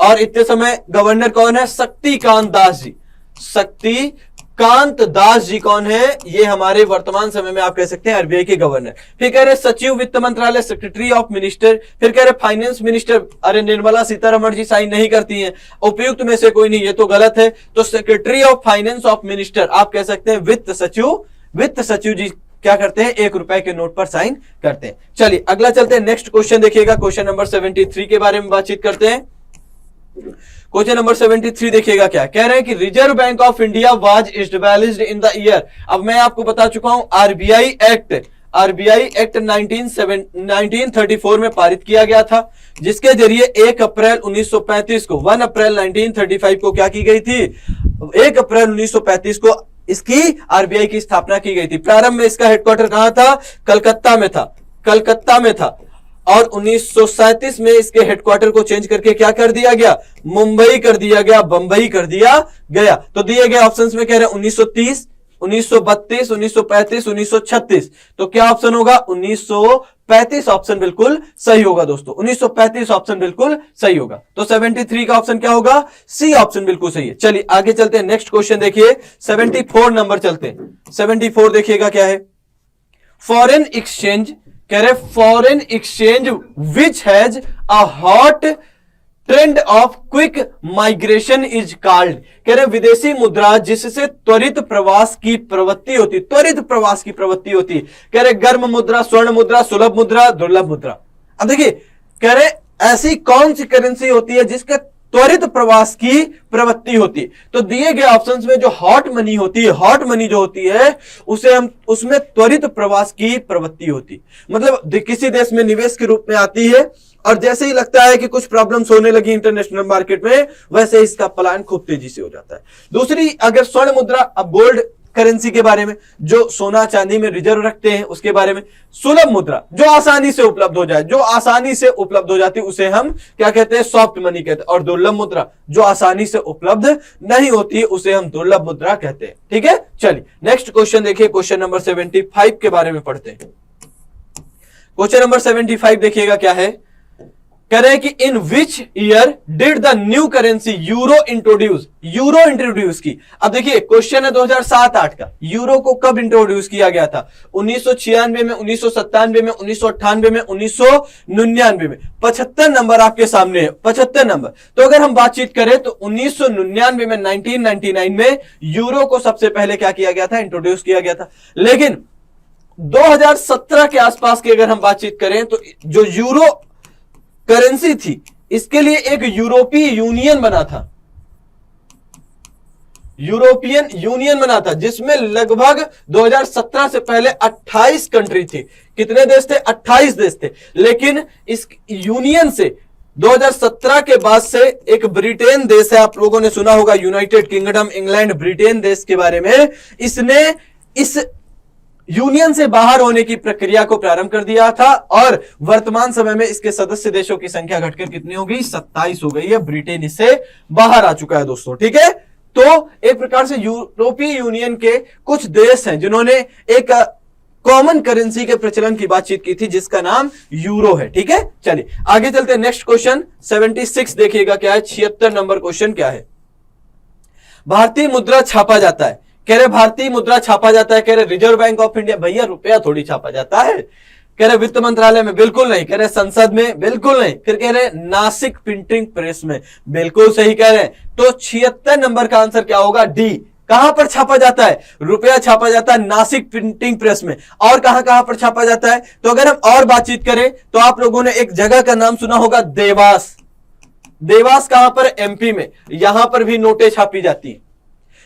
और इतने समय गवर्नर कौन है? शक्तिकांत दास जी। शक्तिकांत दास जी कौन है? ये हमारे वर्तमान समय में आप कह सकते हैं आरबीआई के गवर्नर। फिर कह रहे सचिव वित्त मंत्रालय, सेक्रेटरी ऑफ मिनिस्टर। फिर कह रहे फाइनेंस मिनिस्टर, अरे निर्मला सीतारमण जी साइन नहीं करती हैं, उपयुक्त में से कोई नहीं, ये तो गलत है। तो secretary of finance of minister आप कह सकते हैं वित्त सचिव जी क्या करते हैं? 1 रुपए के नोट पर साइन करते हैं। चलिए अगला चलते हैं, नेक्स्ट क्वेश्चन देखिएगा, क्वेश्चन नंबर 73 के बारे में बातचीत करते हैं। क्वेश्चन नंबर 73 देखिएगा क्या कह रहे हैं कि reserve bank of India was established in the year. अब मैं आपको बता चुका हूं आरबीआई एक्ट 1934 में पारित किया गया था, जिसके जरिए 1 अप्रैल 1935 को 1 अप्रैल 1935 को क्या की गई थी? 1 अप्रैल 1935 को इसकी आरबीआई की स्थापना की गई थी। प्रारंभ में इसका हेडक्वार्टर कहां था? कलकत्ता में था। और 1937 में इसके हेडक्वार्टर को चेंज करके क्या कर दिया गया, मुंबई कर दिया गया, बंबई कर दिया गया। तो दिए गए ऑप्शंस में कह रहे हैं 1930, 1932, 1935, 1936। तो क्या ऑप्शन होगा, 1935 ऑप्शन बिल्कुल सही होगा दोस्तों, 1935 ऑप्शन बिल्कुल सही होगा। तो 73 का ऑप्शन क्या होगा, सी ऑप्शन बिल्कुल सही है। चलिए आगे चलते हैं, नेक्स्ट क्वेश्चन देखिए 74 नंबर चलते हैं। 74 देखिएगा क्या है, फॉरेन एक्सचेंज, कह रहे foreign exchange which has a hot trend of quick migration is called, कह रहे विदेशी मुद्रा जिससे त्वरित प्रवास की प्रवृत्ति होती, त्वरित प्रवास की प्रवृत्ति होती, कह रहे गर्म मुद्रा, स्वर्ण मुद्रा, सुलभ मुद्रा, दुर्लभ मुद्रा। अब देखिए कह रहे ऐसी कौन सी करेंसी होती है जिसके त्वरित प्रवास की प्रवृत्ति होती। तो दिए गए ऑप्शंस में जो हॉट मनी होती है, हॉट मनी जो होती है उसे हम, उसमें त्वरित प्रवास की प्रवृत्ति होती, मतलब किसी देश में निवेश के रूप में आती है और जैसे ही लगता है कि कुछ प्रॉब्लम्स होने लगी इंटरनेशनल मार्केट में, वैसे इसका पलायन खूब तेजी से हो जाता है। दूसरी अगर स्वर्ण मुद्रा, अब गोल्ड करेंसी के बारे में, जो सोना चांदी में रिजर्व रखते हैं उसके बारे में। सुलभ मुद्रा जो आसानी से उपलब्ध हो जाए, जो आसानी से उपलब्ध हो जाती है उसे हम क्या कहते हैं, सॉफ्ट मनी कहते हैं। और दुर्लभ मुद्रा जो आसानी से उपलब्ध नहीं होती है उसे हम दुर्लभ मुद्रा कहते हैं। ठीक है, चलिए नेक्स्ट क्वेश्चन देखिए, क्वेश्चन नंबर 75 के बारे में पढ़ते हैं। क्वेश्चन नंबर 75 देखिएगा क्या है, कह रहे हैं कि in which year did the new currency euro introduce, euro introduce की। अब देखिए क्वेश्चन है 2007-8 का, यूरो को कब इंट्रोड्यूस किया गया था, 1996 में, 1997 में, 1998 में, 1999 में। 75 नंबर आपके सामने है, 75 नंबर। तो अगर हम बातचीत करें तो 1999 में, 1999 में यूरो को सबसे पहले क्या किया गया था, इंट्रोड्यूस किया गया था। लेकिन 2017 के आसपास की अगर हम बातचीत करें तो जो यूरो करेंसी थी इसके लिए एक यूरोपीय यूनियन बना था, यूरोपियन यूनियन बना था, जिसमें लगभग 2017 से पहले 28 कंट्री थी। कितने देश थे, 28 देश थे। लेकिन इस यूनियन से 2017 के बाद से एक ब्रिटेन देश है, आप लोगों ने सुना होगा यूनाइटेड किंगडम, इंग्लैंड, ब्रिटेन देश के बारे में, इसने इस यूनियन से बाहर होने की प्रक्रिया को प्रारंभ कर दिया था और वर्तमान समय में इसके सदस्य देशों की संख्या घटकर कितनी हो गई, 27 हो गई है। ब्रिटेन इससे बाहर आ चुका है दोस्तों। ठीक है, तो एक प्रकार से यूरोपीय यूनियन के कुछ देश हैं जिन्होंने एक कॉमन करेंसी के प्रचलन की बातचीत की थी जिसका नाम यूरो है। ठीक है, चलिए आगे चलते हैं। नेक्स्ट क्वेश्चन 76 देखिएगा क्या है, 76 नंबर क्वेश्चन क्या है, भारतीय मुद्रा छापा जाता है, कह रहे भारतीय मुद्रा छापा जाता है, कह रहे रिजर्व बैंक ऑफ इंडिया, भैया रुपया थोड़ी छापा जाता है, कह रहे वित्त मंत्रालय में, बिल्कुल नहीं, कह रहे संसद में, बिल्कुल नहीं, फिर कह रहे नासिक प्रिंटिंग प्रेस में, बिल्कुल सही कह रहे हैं। तो 76 नंबर का आंसर क्या होगा, डी। कहां पर छापा जाता है, रुपया छापा जाता है नासिक प्रिंटिंग प्रेस में। और कहां पर छापा जाता है, तो अगर हम और बातचीत करें तो आप लोगों ने एक जगह का नाम सुना होगा, देवास। देवास कहां पर, एमपी में, यहां पर भी नोटें छापी जाती हैं,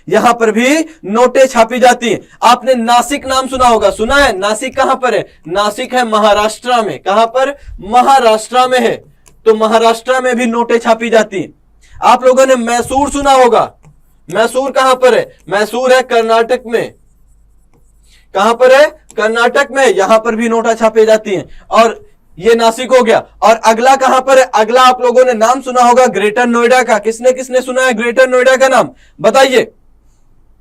यहां पर भी नोटें छापी जाती हैं। आपने नासिक नाम सुना होगा, सुना है, नासिक कहां पर है, नासिक है महाराष्ट्र में, कहां पर, महाराष्ट्र में है, तो महाराष्ट्र में भी नोटें छापी जाती हैं। आप लोगों ने मैसूर सुना होगा, मैसूर कहां पर है, मैसूर है कर्नाटक में, कहां पर है, कर्नाटक में, यहां पर भी नोटा छापी जाती हैं। और ये नासिक हो गया। और अगला कहां पर है, अगला आप लोगों ने नाम सुना होगा ग्रेटर नोएडा का। किसने किसने सुना है ग्रेटर नोएडा का नाम, बताइए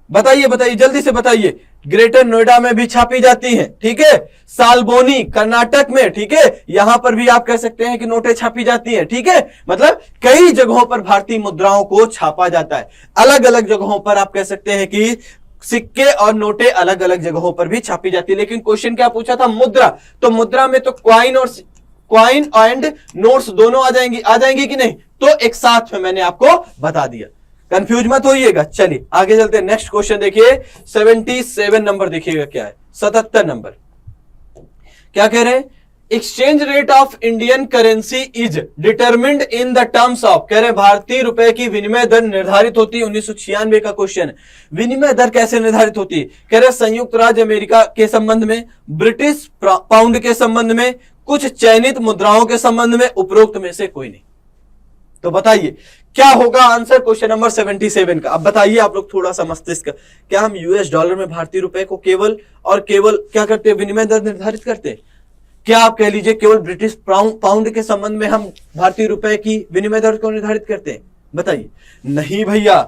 बताइए बताइए, जल्दी से बताइए। ग्रेटर नोएडा में भी छापी जाती हैं। ठीक है, सालबोनी कर्नाटक में, ठीक है, यहां पर भी आप कह सकते हैं कि नोटें छापी जाती हैं। ठीक है, मतलब कई जगहों पर भारतीय मुद्राओं को छापा जाता है। अलग अलग जगहों पर आप कह सकते हैं कि सिक्के और नोटें अलग अलग जगहों पर भी छापी जाती है। लेकिन क्वेश्चन क्या पूछा था, मुद्रा, तो मुद्रा में तो क्वाइन एंड नोट्स दोनों आ जाएंगी कि नहीं, तो एक साथ में मैंने आपको बता दिया, कंफ्यूज मत होइएगा। चलिए आगे चलते हैं। नेक्स्ट क्वेश्चन देखिए 77 नंबर देखिएगा क्या है, 77 नंबर क्या कह रहे हैं, exchange rate of Indian currency is determined in the terms of, कह रहे भारतीय रुपए की विनिमय दर निर्धारित होती है। 1996 का क्वेश्चन है, विनिमय दर कैसे निर्धारित होती है, कह रहे संयुक्त राज्य अमेरिका के संबंध में, ब्रिटिश पाउंड के संबंध में, कुछ चयनित मुद्राओं के संबंध में, उपरोक्त में से कोई नहीं। तो बताइए क्या होगा आंसर क्वेश्चन नंबर 77 का। अब बताइए आप लोग थोड़ा सा मस्तिष्क, क्या हम यूएस डॉलर में भारतीय रुपए को केवल और केवल क्या करते हैं, विनिमय दर निर्धारित करते हैं, क्या आप कह लीजिए केवल ब्रिटिश पाउंड के संबंध में हम भारतीय रुपए की विनिमय दर को निर्धारित करते हैं? बताइए। नहीं भैया,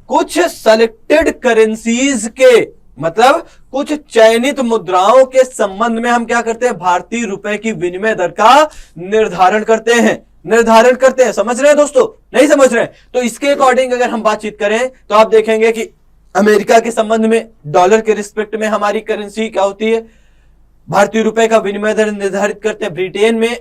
कुछ सेलेक्टेड करेंसीज के मतलब कुछ चयनित मुद्राओं के संबंध में हम क्या करते हैं? भारतीय रुपए की विनिमय दर का निर्धारण करते हैं। समझ रहे हैं दोस्तों? नहीं समझ रहे हैं तो इसके अकॉर्डिंग अगर हम बातचीत करें तो आप देखेंगे कि अमेरिका के संबंध में डॉलर के रिस्पेक्ट में हमारी करेंसी क्या होती है? भारतीय रुपए का विनिमय दर निर्धारित करते हैं। ब्रिटेन में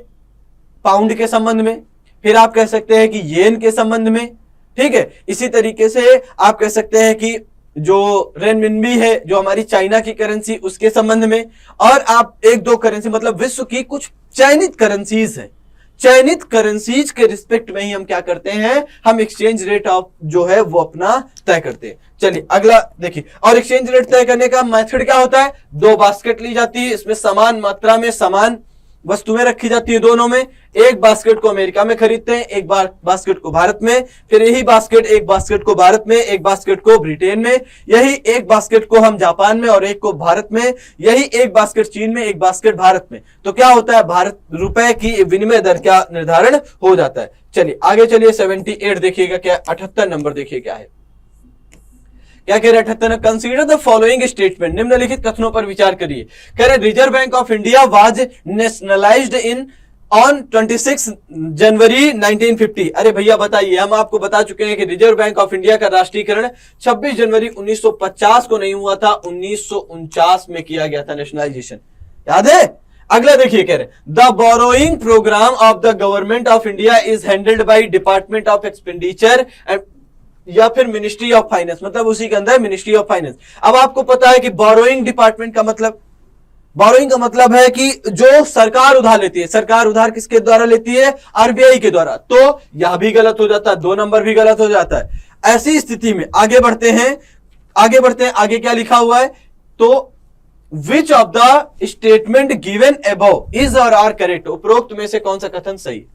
पाउंड के संबंध में, फिर आप कह सकते हैं कि येन के संबंध में, ठीक है। इसी तरीके से आप कह सकते हैं कि जो रेनमिनबी है जो हमारी चाइना की करेंसी उसके संबंध में, और आप एक दो करेंसी मतलब विश्व की कुछ चयनित करेंसीज है, चयनित करेंसीज के रिस्पेक्ट में ही हम क्या करते हैं? हम एक्सचेंज रेट ऑफ जो है वो अपना तय करते हैं। चलिए अगला देखिए। और एक्सचेंज रेट तय करने का मेथड क्या होता है? दो बास्केट ली जाती है, इसमें समान मात्रा में समान वस्तुएं रखी जाती है दोनों में। एक बास्केट को अमेरिका में खरीदते हैं, एक बास्केट को भारत में, फिर यही बास्केट एक बास्केट को भारत में, एक बास्केट को ब्रिटेन में, यही एक बास्केट को हम जापान में और एक को भारत में, यही एक बास्केट चीन में, एक बास्केट भारत में। तो क्या होता है? भारत रुपए की विनिमय दर का निर्धारण हो जाता है। चलिए आगे चलिए। 78 देखिएगा क्या, 78 नंबर देखिए क्या है, क्या कह रहे हैं? 78 कंसीडर द फॉलोइंग स्टेटमेंट, निम्नलिखित कथनों पर विचार करिए। कह रहे reserve bank of India was nationalised in on 26 जनवरी 1950। अरे भैया बताइए, हम आपको बता चुके हैं कि रिजर्व बैंक ऑफ इंडिया का राष्ट्रीयकरण 26 जनवरी 1950 को नहीं हुआ था, 1949 में किया गया था नेशनलाइजेशन, याद है? अगला देखिए, कह रहे the borrowing programme of the government of India is handled by department of expenditure या फिर मिनिस्ट्री ऑफ फाइनेंस, मतलब उसी के अंदर मिनिस्ट्री ऑफ फाइनेंस। अब आपको पता है कि बोरोइंग डिपार्टमेंट का मतलब, बोरोइंग का मतलब है कि जो सरकार उधार लेती है। सरकार उधार किसके द्वारा लेती है? आरबीआई के द्वारा। तो यह भी गलत हो जाता है, 2 नंबर भी गलत हो जाता है। ऐसी स्थिति में आगे बढ़ते हैं, आगे क्या लिखा हुआ है? तो विच of the statement given above is और आर करेक्ट, उपरोक्त में से कौन सा कथन सही?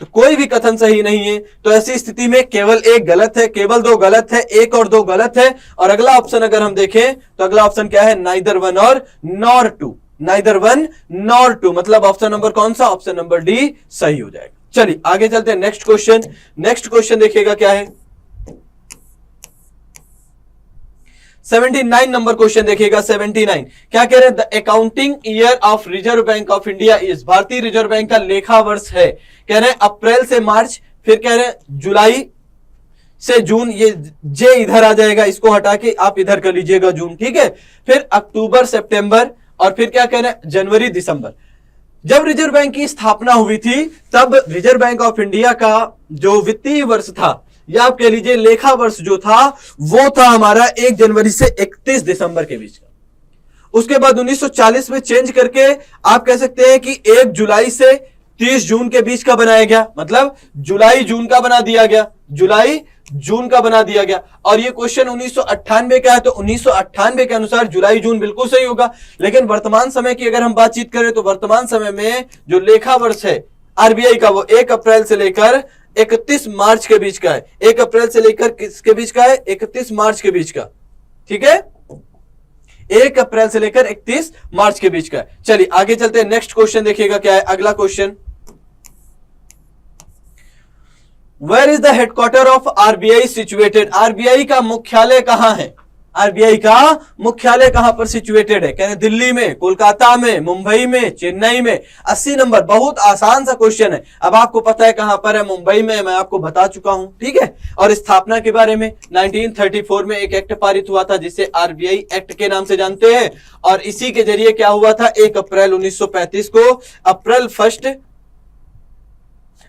तो कोई भी कथन सही नहीं है। तो ऐसी स्थिति में केवल एक गलत है, केवल 2 गलत है, 1 और 2 गलत है। और अगला ऑप्शन अगर हम देखें तो अगला ऑप्शन क्या है? नाइदर 1 और नॉर 2, नाइदर 1 नॉर 2, मतलब ऑप्शन नंबर कौन सा? ऑप्शन नंबर डी सही हो जाएगा। चलिए आगे चलते हैं। नेक्स्ट क्वेश्चन देखिएगा क्या है? 79 नंबर क्वेश्चन देखिएगा। 79 क्या कह रहे हैं? The accounting year of reserve bank of India is, भारतीय रिजर्व बैंक का लेखा वर्ष है। कह रहे हैं अप्रैल से मार्च, फिर कह रहे हैं जुलाई से जून, ये जे इधर आ जाएगा, इसको हटा के आप इधर कर लीजिएगा जून, ठीक है। फिर अक्टूबर सितंबर, और फिर क्या कह रहे हैं? जनवरी दिसंबर। जब रिजर्व बैंक की स्थापना हुई थी तब रिजर्व बैंक ऑफ इंडिया का जो वित्तीय वर्ष था या आप कह लीजिए लेखा वर्ष जो था वो था हमारा 1 जनवरी से 31 दिसंबर के बीच का। उसके बाद 1940 में चेंज करके आप कह सकते हैं कि 1 जुलाई से 30 जून के बीच का बनाया गया, मतलब जुलाई जून का बना दिया गया, जुलाई जून का बना दिया गया। और ये क्वेश्चन 1998 का है, तो 1998 के अनुसार जुलाई जून बिल्कुल सही होगा। लेकिन वर्तमान समय की अगर हम बातचीत करें तो वर्तमान समय में जो लेखा वर्ष है आरबीआई का वो 1 अप्रैल से लेकर 31 मार्च के बीच का है। 1 अप्रैल से लेकर किसके बीच का है? 31 मार्च के बीच का, ठीक है। 1 अप्रैल से लेकर 31 मार्च के बीच का है। चलिए आगे चलते हैं। नेक्स्ट क्वेश्चन देखिएगा क्या है? अगला question, where is the headquarter of RBI situated? RBI का मुख्यालय कहां है? आरबीआई का मुख्यालय कहां पर सिचुएटेड है? कहते दिल्ली में, कोलकाता में, मुंबई में, चेन्नई में। 80 नंबर, बहुत आसान सा क्वेश्चन है। अब आपको पता है कहां पर है? मुंबई में, मैं आपको बता चुका हूं, ठीक है। और स्थापना के बारे में 1934 में एक एक्ट पारित हुआ था जिसे आरबीआई एक्ट के नाम से जानते हैं। और इसी के जरिए क्या हुआ था? 1 अप्रैल 1935 को, अप्रैल फर्स्ट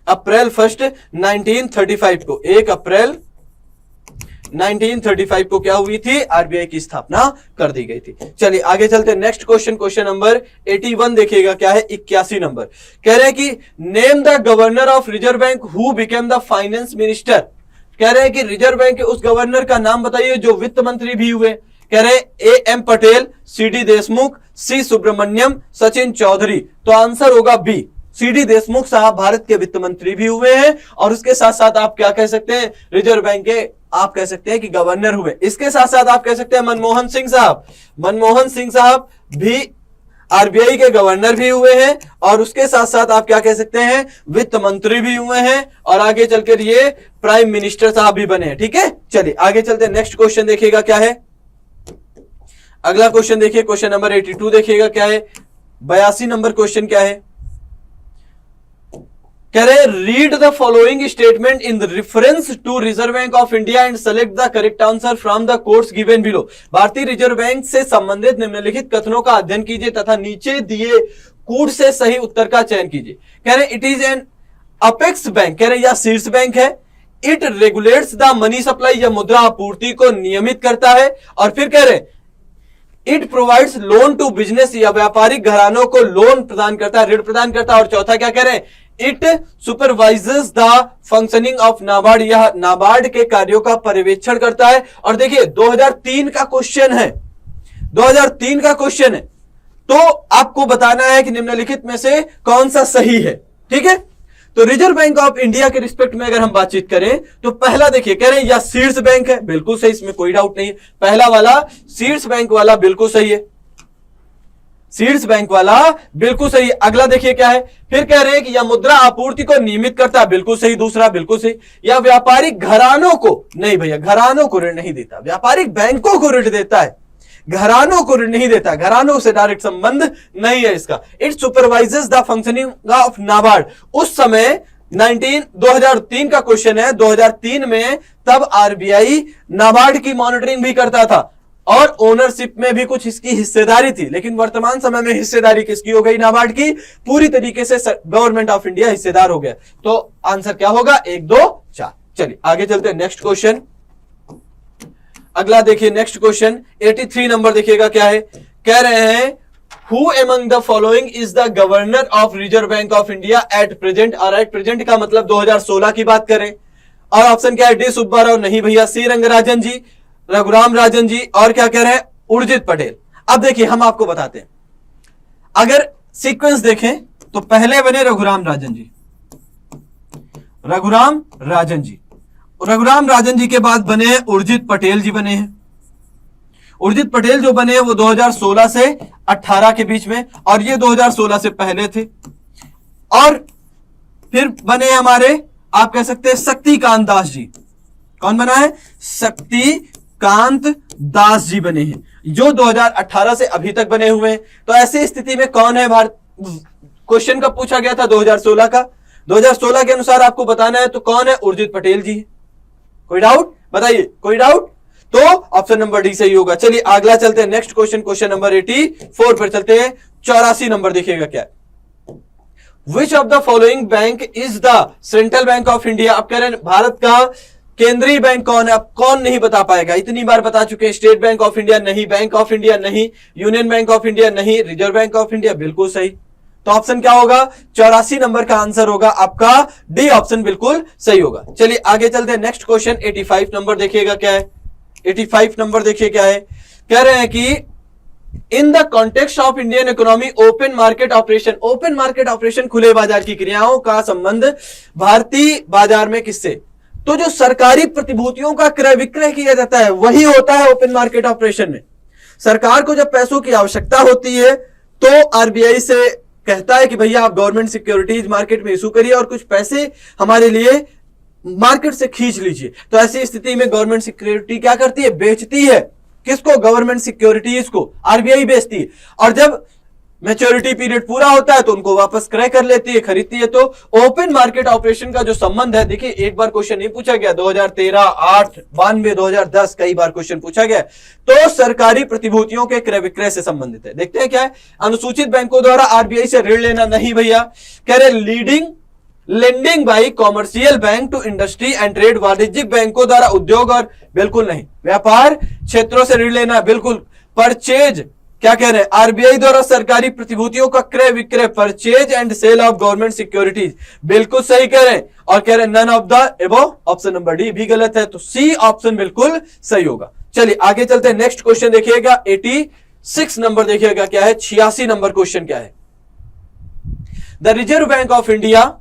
1935 को, 1 अप्रैल 1935 को क्या हुई थी? आरबीआई की स्थापना कर दी गई थी। चलिए आगे चलते हैं। नेक्स्ट क्वेश्चन नंबर 81 देखिएगा क्या है? 81 नंबर कह रहे हैं कि name the governor of reserve bank who became the finance minister. कह रहे हैं कि रिजर्व बैंक के उस गवर्नर का नाम बताइए जो वित्त मंत्री भी हुए। कह रहे हैं A.M. Patel, C.D. Deshmukh, C. Subramaniam, Sachin Chaudhary. तो आंसर होगा बी, C.D. देशमुख साहब भारत के वित्त मंत्री भी हुए हैं और उसके साथ साथ आप क्या कह सकते हैं? रिजर्व बैंक के आप कह सकते हैं कि गवर्नर हुए। इसके साथ साथ आप कह सकते हैं मनमोहन सिंह साहब भी आरबीआई के गवर्नर भी हुए हैं और उसके साथ साथ आप क्या कह सकते हैं, वित्त मंत्री भी हुए हैं और आगे चलकर ये प्राइम मिनिस्टर साहब भी बने हैं। ठीक है, चलिए आगे चलते हैं। नेक्स्ट क्वेश्चन देखिएगा क्या है, अगला क्वेश्चन देखिए, क्वेश्चन नंबर 82 देखिएगा क्या है, 82 नंबर क्वेश्चन क्या है, कह रहे read the following statement in reference to reserve bank of India and select the correct answer from the quotes given below. भारतीय रिजर्व बैंक से संबंधित निम्नलिखित कथनों का अध्ययन कीजिए तथा नीचे दिए कोड से सही उत्तर का चयन कीजिए। कह रहे it is an apex bank, कह रहे यह शीर्ष बैंक है। It regulates the money supply, यह मुद्रा आपूर्ति को नियमित करता है। और फिर कह रहे it provides loan to business, या व्यापारिक घरानों को लोन प्रदान करता है, ऋण प्रदान करता है। और चौथा क्या कह रहे हैं, it supervises the functioning of NABARD, यह नाबार्ड के कार्यों का पर्यवेक्षण करता है। और देखिए 2003 का क्वेश्चन है, 2003 का क्वेश्चन है, तो आपको बताना है कि निम्नलिखित में से कौन सा सही है। ठीक है, तो रिजर्व बैंक ऑफ इंडिया के रिस्पेक्ट में अगर हम बातचीत करें तो पहला देखिए, कह रहे हैं यह शीर्ष बैंक है, बिल्कुल सही, इसमें कोई डाउट नहीं है। पहला वाला शीर्ष बैंक वाला बिल्कुल सही है, शीर्ष बैंक वाला बिल्कुल सही। अगला देखिए क्या है, फिर कह रहे हैं कि यह मुद्रा आपूर्ति को नियमित करता है, बिल्कुल सही। दूसरा बिल्कुल सही। यह व्यापारिक घरानों को, नहीं भैया घरानों को ऋण नहीं देता, व्यापारिक बैंकों को ऋण देता है, घरानों को ऋण नहीं देता, घरानों से डायरेक्ट संबंध नहीं है इसका। It supervises the functioning of NABARD. उस समय 2003 का क्वेश्चन है, 2003 में तब आरबीआई नाबार्ड की मॉनिटरिंग भी करता था और ओनरशिप में भी कुछ इसकी हिस्सेदारी थी। लेकिन वर्तमान समय में हिस्सेदारी किसकी हो गई, नाबार्ड की, पूरी तरीके से गवर्नमेंट ऑफ इंडिया हिस्सेदार हो गया। तो आंसर क्या होगा, 1 2 4। चलिए आगे चलते हैं, नेक्स्ट क्वेश्चन। अगला देखिए नेक्स्ट क्वेश्चन 83 नंबर देखिएगा क्या है, कह रहे हैं who among the following is the governor of reserve bank of India at present. और एट प्रेजेंट का मतलब 2016 की बात करें। और ऑप्शन क्या है, डी सुब्बा राव, नहीं भैया, सी रंगराजन जी, रघुराम राजन जी, और क्या कह रहे हैं, उर्जित पटेल। अब देखिए हम आपको बताते हैं, अगर सीक्वेंस देखें तो पहले बने रघुराम राजन जी, रघुराम राजन जी, रघुराम राजन जी के बाद बने हैं उर्जित पटेल जी बने हैं। उर्जित पटेल जो बने हैं वो 2016 से 18 के बीच में, और ये 2016 से पहले थे। और फिर बने हमारे, आप कह सकते हैं शक्तिकांत दास जी। कौन बना है, शक्तिकांत दास जी बने हैं, जो 2018 से अभी तक बने हुए हैं। तो ऐसी स्थिति में कौन है भारत, क्वेश्चन कब पूछा गया था, 2016 का, 2016 के अनुसार आपको बताना है, तो कौन है, उर्जित पटेल जी। कोई डाउट बताइए, कोई डाउट, तो ऑप्शन नंबर डी सही होगा। चलिए अगला चलते हैं, नेक्स्ट क्वेश्चन, क्वेश्चन नंबर 84 पर चलते हैं। 84 नंबर देखिएगा क्या है, विच of the following bank is the central bank of India. आप कह रहे हैं भारत का केंद्रीय बैंक कौन है, आप कौन नहीं बता पाएगा, इतनी बार बता चुके हैं। स्टेट बैंक ऑफ इंडिया नहीं, बैंक ऑफ इंडिया नहीं, यूनियन बैंक ऑफ इंडिया नहीं, रिजर्व बैंक ऑफ इंडिया बिल्कुल सही। तो ऑप्शन क्या होगा, 84 नंबर का आंसर होगा आपका डी ऑप्शन, बिल्कुल सही होगा। चलिए आगे चलते हैं, नेक्स्ट क्वेश्चन 85 नंबर देखिएगा क्या है, 85 नंबर देखिए क्या है, कह रहे हैं कि in the context of Indian economy open market operation. Open market operation, खुले बाजार की क्रियाओं का संबंध भारतीय बाजार में किससे, तो जो सरकारी प्रतिभूतियों का क्रय विक्रय किया जाता है वही होता है ओपन मार्केट ऑपरेशन में। सरकार को जब पैसों की आवश्यकता होती है तो आरबीआई से कहता है कि भैया आप गवर्नमेंट सिक्योरिटीज मार्केट में इशू करिए और कुछ पैसे हमारे लिए मार्केट से खींच लीजिए। तो ऐसी स्थिति में गवर्नमेंट सिक्योरिटी क्या करती है, बेचती है। किसको, गवर्नमेंट सिक्योरिटीज को आरबीआई बेचती है। और जब मैच्योरिटी पीरियड पूरा होता है तो उनको वापस क्रय कर लेती है, खरीदती है। तो ओपन मार्केट ऑपरेशन का जो संबंध है, देखिए एक बार क्वेश्चन नहीं पूछा गया, 2013, 8, 92, 2010 कई बार क्वेश्चन पूछा गया। तो सरकारी प्रतिभूतियों के क्रय विक्रय से संबंधित है। देखते हैं क्या है, अनुसूचित बैंकों द्वारा आरबीआई से ऋण लेना नहीं भैया, कह रहे leading lending by commercial bank to industry and trade, वाणिज्यिक बैंकों द्वारा उद्योग और, बिल्कुल नहीं, व्यापार क्षेत्रों से ऋण लेना, बिल्कुल। परचेज, क्या कह रहे हैं, आरबीआई द्वारा सरकारी प्रतिभूतियों का क्रय विक्रय, purchase and sale of government securities, बिल्कुल सही कह रहे हैं। और कह रहे हैं none of the above, option number D भी गलत है, तो सी ऑप्शन बिल्कुल सही होगा। चलिए आगे चलते हैं, नेक्स्ट क्वेश्चन देखिएगा 86 नंबर देखिएगा क्या है, 86 नंबर क्वेश्चन क्या है, the reserve bank of India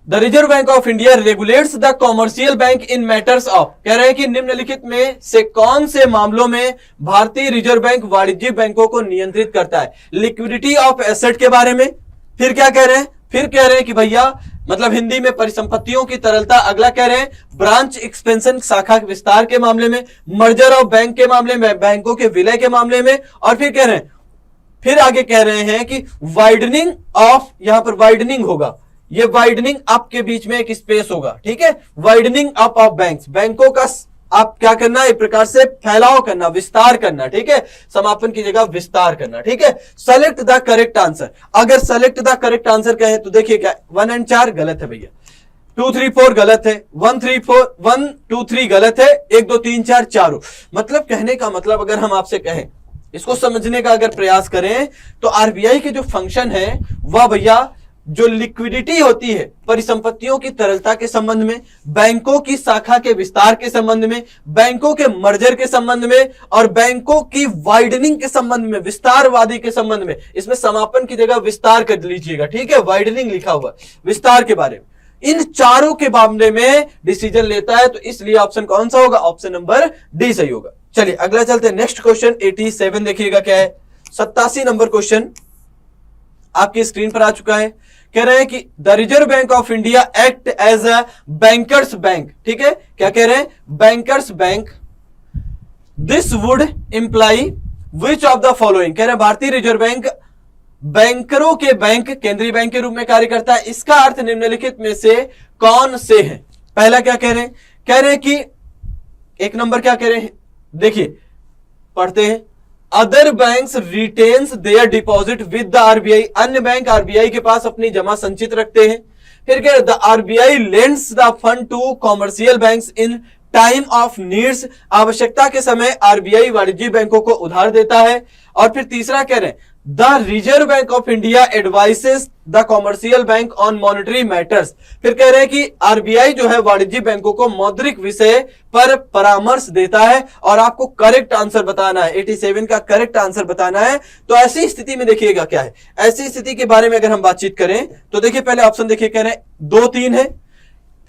the reserve bank of India regulates the commercial bank in matters of, कह रहे हैं कि निम्नलिखित में से कौन से मामलों में भारतीय रिजर्व बैंक वाणिज्यिक बैंकों को नियंत्रित करता है? लिक्विडिटी ऑफ एसेट के बारे में, फिर क्या कह रहे हैं, फिर कह रहे हैं कि भैया मतलब हिंदी में परिसंपत्तियों की तरलता, अगला कह रहे हैं ब्रांच एक्सपेंशन शाखा विस्तार के मामले में, मर्जर ऑफ बैंक के मामले में, बैंकों के विलय के मामले में, और फिर कह रहे हैं, फिर आगे कह रहे हैं कि वाइडनिंग ऑफ, यहां पर वाइडनिंग होगा, ये वाइडनिंग अप के बीच में एक स्पेस होगा, ठीक है, वाइडनिंग अप ऑफ बैंक्स, बैंकों का आप क्या करना, एक प्रकार से फैलाव करना, विस्तार करना, ठीक है, समापन की जगह विस्तार करना, ठीक है। सेलेक्ट द करेक्ट आंसर, अगर सेलेक्ट द करेक्ट आंसर कहे तो देखिए क्या 1 और 4 गलत है भैया, 2 3 4 गलत है, 1 2 3 गलत है, 1 2 3 4 चारों। मतलब कहने का मतलब अगर हम आपसे कहें, इसको समझने का अगर प्रयास करें तो आरबीआई के जो फंक्शन है वह भैया जो लिक्विडिटी होती है परिसंपत्तियों की तरलता के संबंध में, बैंकों की शाखा के विस्तार के संबंध में, बैंकों के मर्जर के संबंध में, और बैंकों की वाइडनिंग के संबंध में, विस्तारवादी के संबंध में, इसमें समापन की जगह विस्तार कर लीजिएगा, ठीक है, वाइडनिंग लिखा हुआ, विस्तार के बारे में, इन चारों के मामले में डिसीजन लेता है, तो इसलिए ऑप्शन कौन सा होगा, ऑप्शन नंबर डी सही होगा। चलिए अगला चलते हैं, नेक्स्ट क्वेश्चन 87 देखिएगा क्या है, 87 नंबर क्वेश्चन आपकी स्क्रीन पर आ चुका है। कह रहे हैं कि the reserve bank of India act as a banker's bank, ठीक है, क्या कह रहे हैं, banker's bank, this would imply which of the following, कह रहे हैं भारतीय रिजर्व बैंक बैंकरों के बैंक, केंद्रीय बैंक के रूप में कार्य करता है, इसका अर्थ निम्नलिखित में से कौन से है? पहला क्या कह रहे हैं, कह रहे हैं कि एक नंबर क्या कह रहे हैं, देखिए पढ़ते हैं, other banks retains their deposit with the RBI, अन्य बैंक आरबीआई के पास अपनी जमा संचित रखते हैं। फिर क्या, the RBI lends the fund to commercial banks in time of needs, आवश्यकता के समय आरबीआई वाणिज्यिक बैंकों को उधार देता है। और फिर तीसरा कह रहे हैं, the reserve bank of India advices the commercial bank on monetary matters, फिर कह रहे हैं कि आरबीआई जो है वाणिज्यिक बैंकों को मौद्रिक विषय पर परामर्श देता है, और आपको करेक्ट आंसर बताना है, 87 का करेक्ट आंसर बताना है। तो ऐसी स्थिति में देखिएगा क्या है, ऐसी स्थिति के बारे में अगर हम बातचीत करें तो देखिए पहले ऑप्शन देखिए, कह रहे हैं 2 3 है,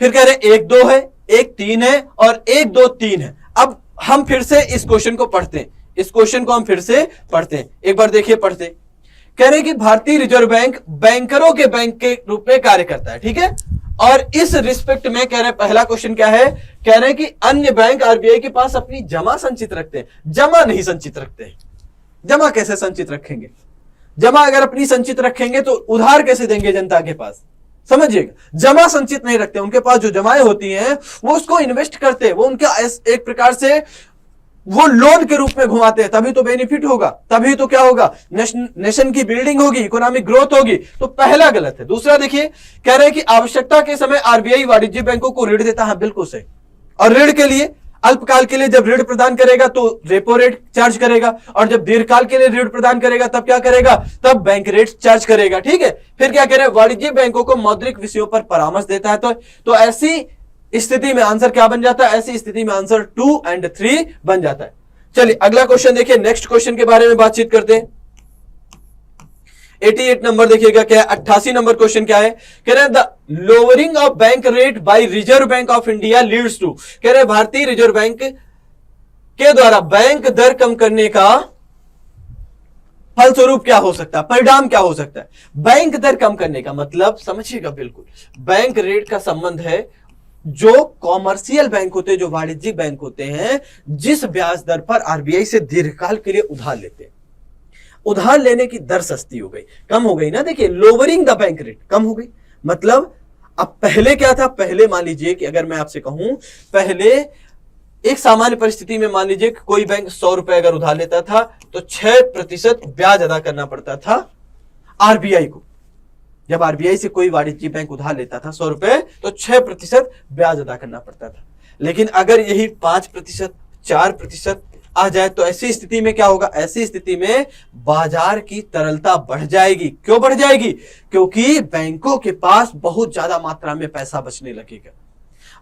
फिर कह रहे हैं 1 2 है, 1 3 है, और 1 2 3 है। अब हम फिर से इस क्वेश्चन को पढ़ते हैं, इस क्वेश्चन को हम फिर से पढ़ते हैं, एक बार देखिए पढ़ते। कह रहे हैं कि भारतीय रिजर्व बैंक बैंकरों के बैंक के रूप में कार्य करता है, ठीक है, और इस रिस्पेक्ट में कह रहे हैं पहला क्वेश्चन क्या है, कह रहे हैं कि अन्य बैंक आरबीआई के पास अपनी जमा संचित रखते हैं, जमा नहीं संचित रखते हैं। जमा कैसे संचित रखेंगे, जमा अगर अपनी संचित रखेंगे तो उधार कैसे देंगे जनता के पास, समझिएगा, जमा संचित नहीं रखते, उनके पास जो जमाएं होती हैं वो उसको इन्वेस्ट करते हैं, वो उनका एक प्रकार से वो लोन के रूप में घुमाते हैं, तभी तो बेनिफिट होगा, तभी तो क्या होगा, नेशन की बिल्डिंग होगी, इकोनॉमिक ग्रोथ होगी। तो पहला गलत है। दूसरा देखिए, कह रहे हैं कि आवश्यकता के समय आरबीआई वाणिज्यिक बैंकों को ऋण देता है, बिल्कुल सही, और ऋण के लिए अल्पकाल के लिए जब ऋण प्रदान करेगा तो रेपो रेट चार्ज करेगा, और जब दीर्घकाल के लिए ऋण प्रदान करेगा तब क्या करेगा, तब बैंक रेट चार्ज करेगा, ठीक है। फिर क्या कह रहे हैं, वाणिज्यिक बैंकों को मौद्रिक विषयों पर परामर्श देता है। तो ऐसी स्थिति में आंसर क्या बन जाता है, ऐसी स्थिति में आंसर 2 और 3 बन जाता है। चलिए अगला क्वेश्चन देखिए, नेक्स्ट क्वेश्चन के बारे में बातचीत करते हैं। 88 नंबर देखिएगा क्या है, 88 नंबर क्वेश्चन क्या है, कह रहे हैं the lowering of bank rate by reserve bank of India leads to, कह रहे हैं भारतीय रिजर्व बैंक के द्वारा बैंक दर कम करने का फलस्वरूप क्या हो सकता है, परिणाम क्या हो सकता है। बैंक दर कम करने का मतलब समझिएगा, बिल्कुल बैंक रेट का संबंध है जो कॉमर्शियल बैंक होते हैं, जो वाणिज्यिक बैंक होते हैं, जिस ब्याज दर पर आरबीआई से दीर्घकाल के लिए उधार लेते हैं, उधार लेने की दर सस्ती हो गई, कम हो गई ना। देखिए लोअरिंग द बैंक रेट, कम हो गई, मतलब अब पहले क्या था, पहले मान लीजिए कि अगर मैं आपसे कहूं, पहले एक सामान्य परिस्थिति में मान लीजिए कि कोई बैंक 100 रुपए अगर उधार लेता था तो 6% ब्याज अदा करना पड़ता था आरबीआई को। जब आरबीआई से कोई वाणिज्यिक बैंक उधार लेता था 100 रुपए तो 6% ब्याज अदा करना पड़ता था। लेकिन अगर यही 5%, 4% आ जाए तो ऐसी स्थिति में क्या होगा, ऐसी स्थिति में बाजार की तरलता बढ़ जाएगी। क्यों बढ़ जाएगी, क्योंकि बैंकों के पास बहुत ज्यादा मात्रा में पैसा बचने लगेगा।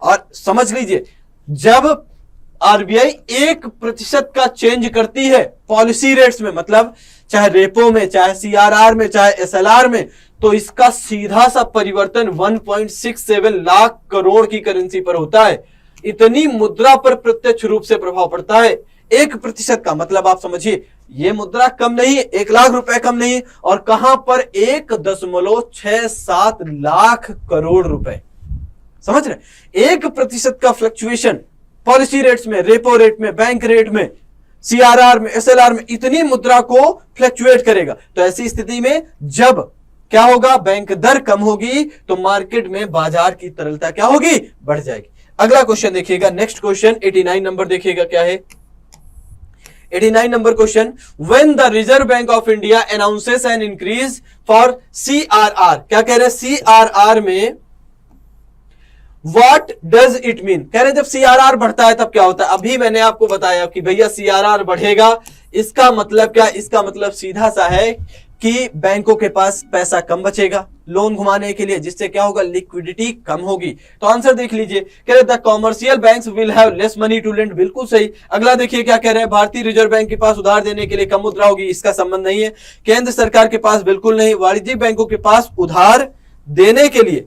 और समझ लीजिए, जब आरबीआई 1% का चेंज करती है पॉलिसी रेट्स में, मतलब चाहे रेपो में, चाहे सीआरआर में, चाहे एसएलआर में, तो इसका सीधा सा परिवर्तन 1.67 लाख करोड़ की करेंसी पर होता है। इतनी मुद्रा पर प्रत्यक्ष रूप से प्रभाव पड़ता है। 1% का मतलब आप समझिए, ये मुद्रा कम नहीं है, 1 लाख रुपए कम नहीं है, और कहां पर 1.67 लाख करोड़ रुपए। समझ रहे? 1% का फ्लक्चुएशन पॉलिसी रेट्स में, रेपो रेट में, बैंक रेट में, सीआरआर में, एसएलआर में इतनी मुद्रा को फ्लक्चुएट करेगा। तो ऐसी स्थिति में जब क्या होगा, बैंक दर कम होगी तो मार्केट में बाजार की तरलता क्या होगी, बढ़ जाएगी। अगला क्वेश्चन देखिएगा, नेक्स्ट क्वेश्चन 89 नंबर देखिएगा क्या है। 89 number question, when the reserve bank of India announces an increase for CRR, क्या कह रहे हैं सीआरआर में, व्हाट डज इट मीन। कह रहे हैं जब सीआरआर बढ़ता है तब क्या होता है। अभी मैंने आपको बताया कि भैया सीआरआर बढ़ेगा, इसका मतलब क्या, इसका मतलब सीधा सा है कि बैंकों के पास पैसा कम बचेगा लोन घुमाने के लिए, जिससे क्या होगा, लिक्विडिटी कम होगी। तो आंसर देख लीजिए, कह रहे the commercial banks will have less money to lend, बिल्कुल सही। अगला देखिए क्या कह रहे हैं, भारतीय रिजर्व बैंक के पास उधार देने के लिए कम मुद्रा होगी, इसका संबंध नहीं है। केंद्र सरकार के पास बिल्कुल नहीं, वाणिज्यिक बैंकों के पास उधार देने के लिए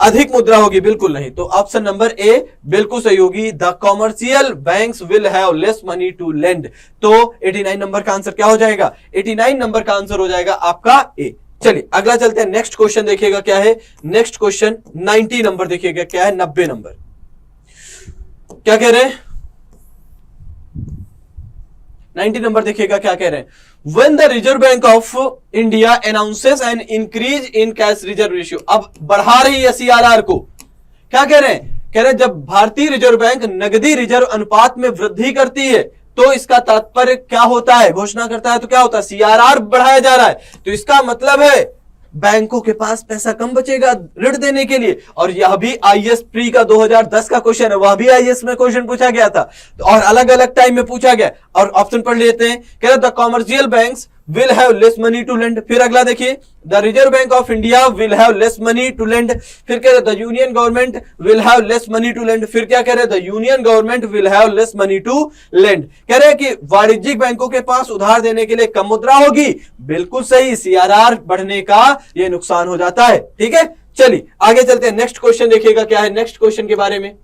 अधिक मुद्रा होगी, बिल्कुल नहीं। तो ऑप्शन नंबर ए बिल्कुल सही होगी, the commercial banks will have less money to lend. तो 89 नंबर का आंसर क्या हो जाएगा, 89 नंबर का आंसर हो जाएगा आपका ए। चलिए अगला चलते हैं, नेक्स्ट क्वेश्चन देखिएगा क्या है। नेक्स्ट क्वेश्चन 90 नंबर देखिएगा क्या है, 90 नंबर क्या कह रहे हैं, 90 नंबर देखिएगा क्या कह रहे हैं, When the Reserve Bank of India announces an increase in cash reserve ratio, अब बढ़ा रही है सीआरआर को, क्या कह रहे हैं, कह रहे हैं जब भारतीय रिजर्व बैंक नगदी रिजर्व अनुपात में वृद्धि करती है तो इसका तात्पर्य क्या होता है, घोषणा करता है तो क्या होता है, सीआरआर बढ़ाया जा रहा है। तो इसका मतलब है बैंकों के पास पैसा कम बचेगा ऋण देने के लिए। और यह भी आईएएस प्री का 2010 का क्वेश्चन है, वह भी आईएएस में क्वेश्चन पूछा गया था और अलग अलग टाइम में पूछा गया। और ऑप्शन पढ़ लेते हैं, कह रहे the commercial banks will have less money to lend. फिर अगला देखिए, the reserve bank of India will have less money to lend. फिर कह रहे the union government will have less money to lend. फिर क्या कह रहे the union government will have less money to lend. कह रहे हैं कि वाणिज्यिक बैंकों के पास उधार देने के लिए कम मुद्रा होगी, बिल्कुल सही, सीआरआर बढ़ने का यह नुकसान हो जाता है। ठीक है, चलिए आगे चलते हैं, नेक्स्ट क्वेश्चन देखिएगा क्या है, नेक्स्ट क्वेश्चन के बारे में।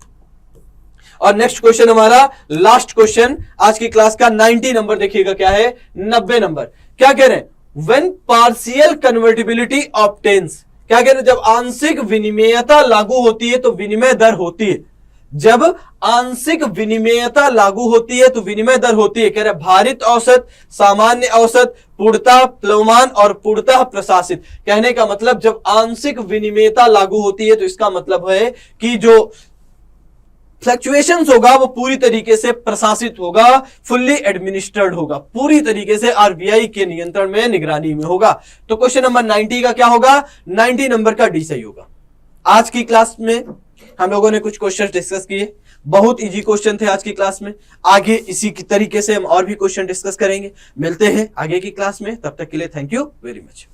और नेक्स्ट क्वेश्चन हमारा लास्ट क्वेश्चन आज की क्लास का 90 नंबर देखिएगा क्या है, 90 नंबर क्या कह रहे हैं, व्हेन पार्शियल कन्वर्टिबिलिटी ऑब्टेन्स, क्या कह रहे हैं, जब आंशिक विनिमेयता लागू होती है तो विनिमय दर होती है। जब आंशिक विनिमेयता लागू होती है तो विनिमय दर होती है। कह रहे भारित औसत, सामान्य औसत, पूर्णतः प्लवमान और पूर्णतः प्रशासित। कहने का मतलब जब आंशिक विनिमेयता लागू होती है तो इसका मतलब है कि जो फ्लक्चुएशंस होगा वो पूरी तरीके से प्रशासित होगा, फुल्ली एडमिनिस्टर्ड होगा, पूरी तरीके से आरबीआई के नियंत्रण में, निगरानी में होगा। तो क्वेश्चन नंबर 90 का क्या होगा, 90 नंबर का डी सही होगा। आज की क्लास में हम लोगों ने कुछ क्वेश्चन डिस्कस किए, बहुत इजी क्वेश्चन थे आज की क्लास में। आगे इसी की तरीके से हम और भी क्वेश्चन डिस्कस करेंगे। मिलते हैं आगे की क्लास में, तब तक के लिए थैंक यू वेरी मच।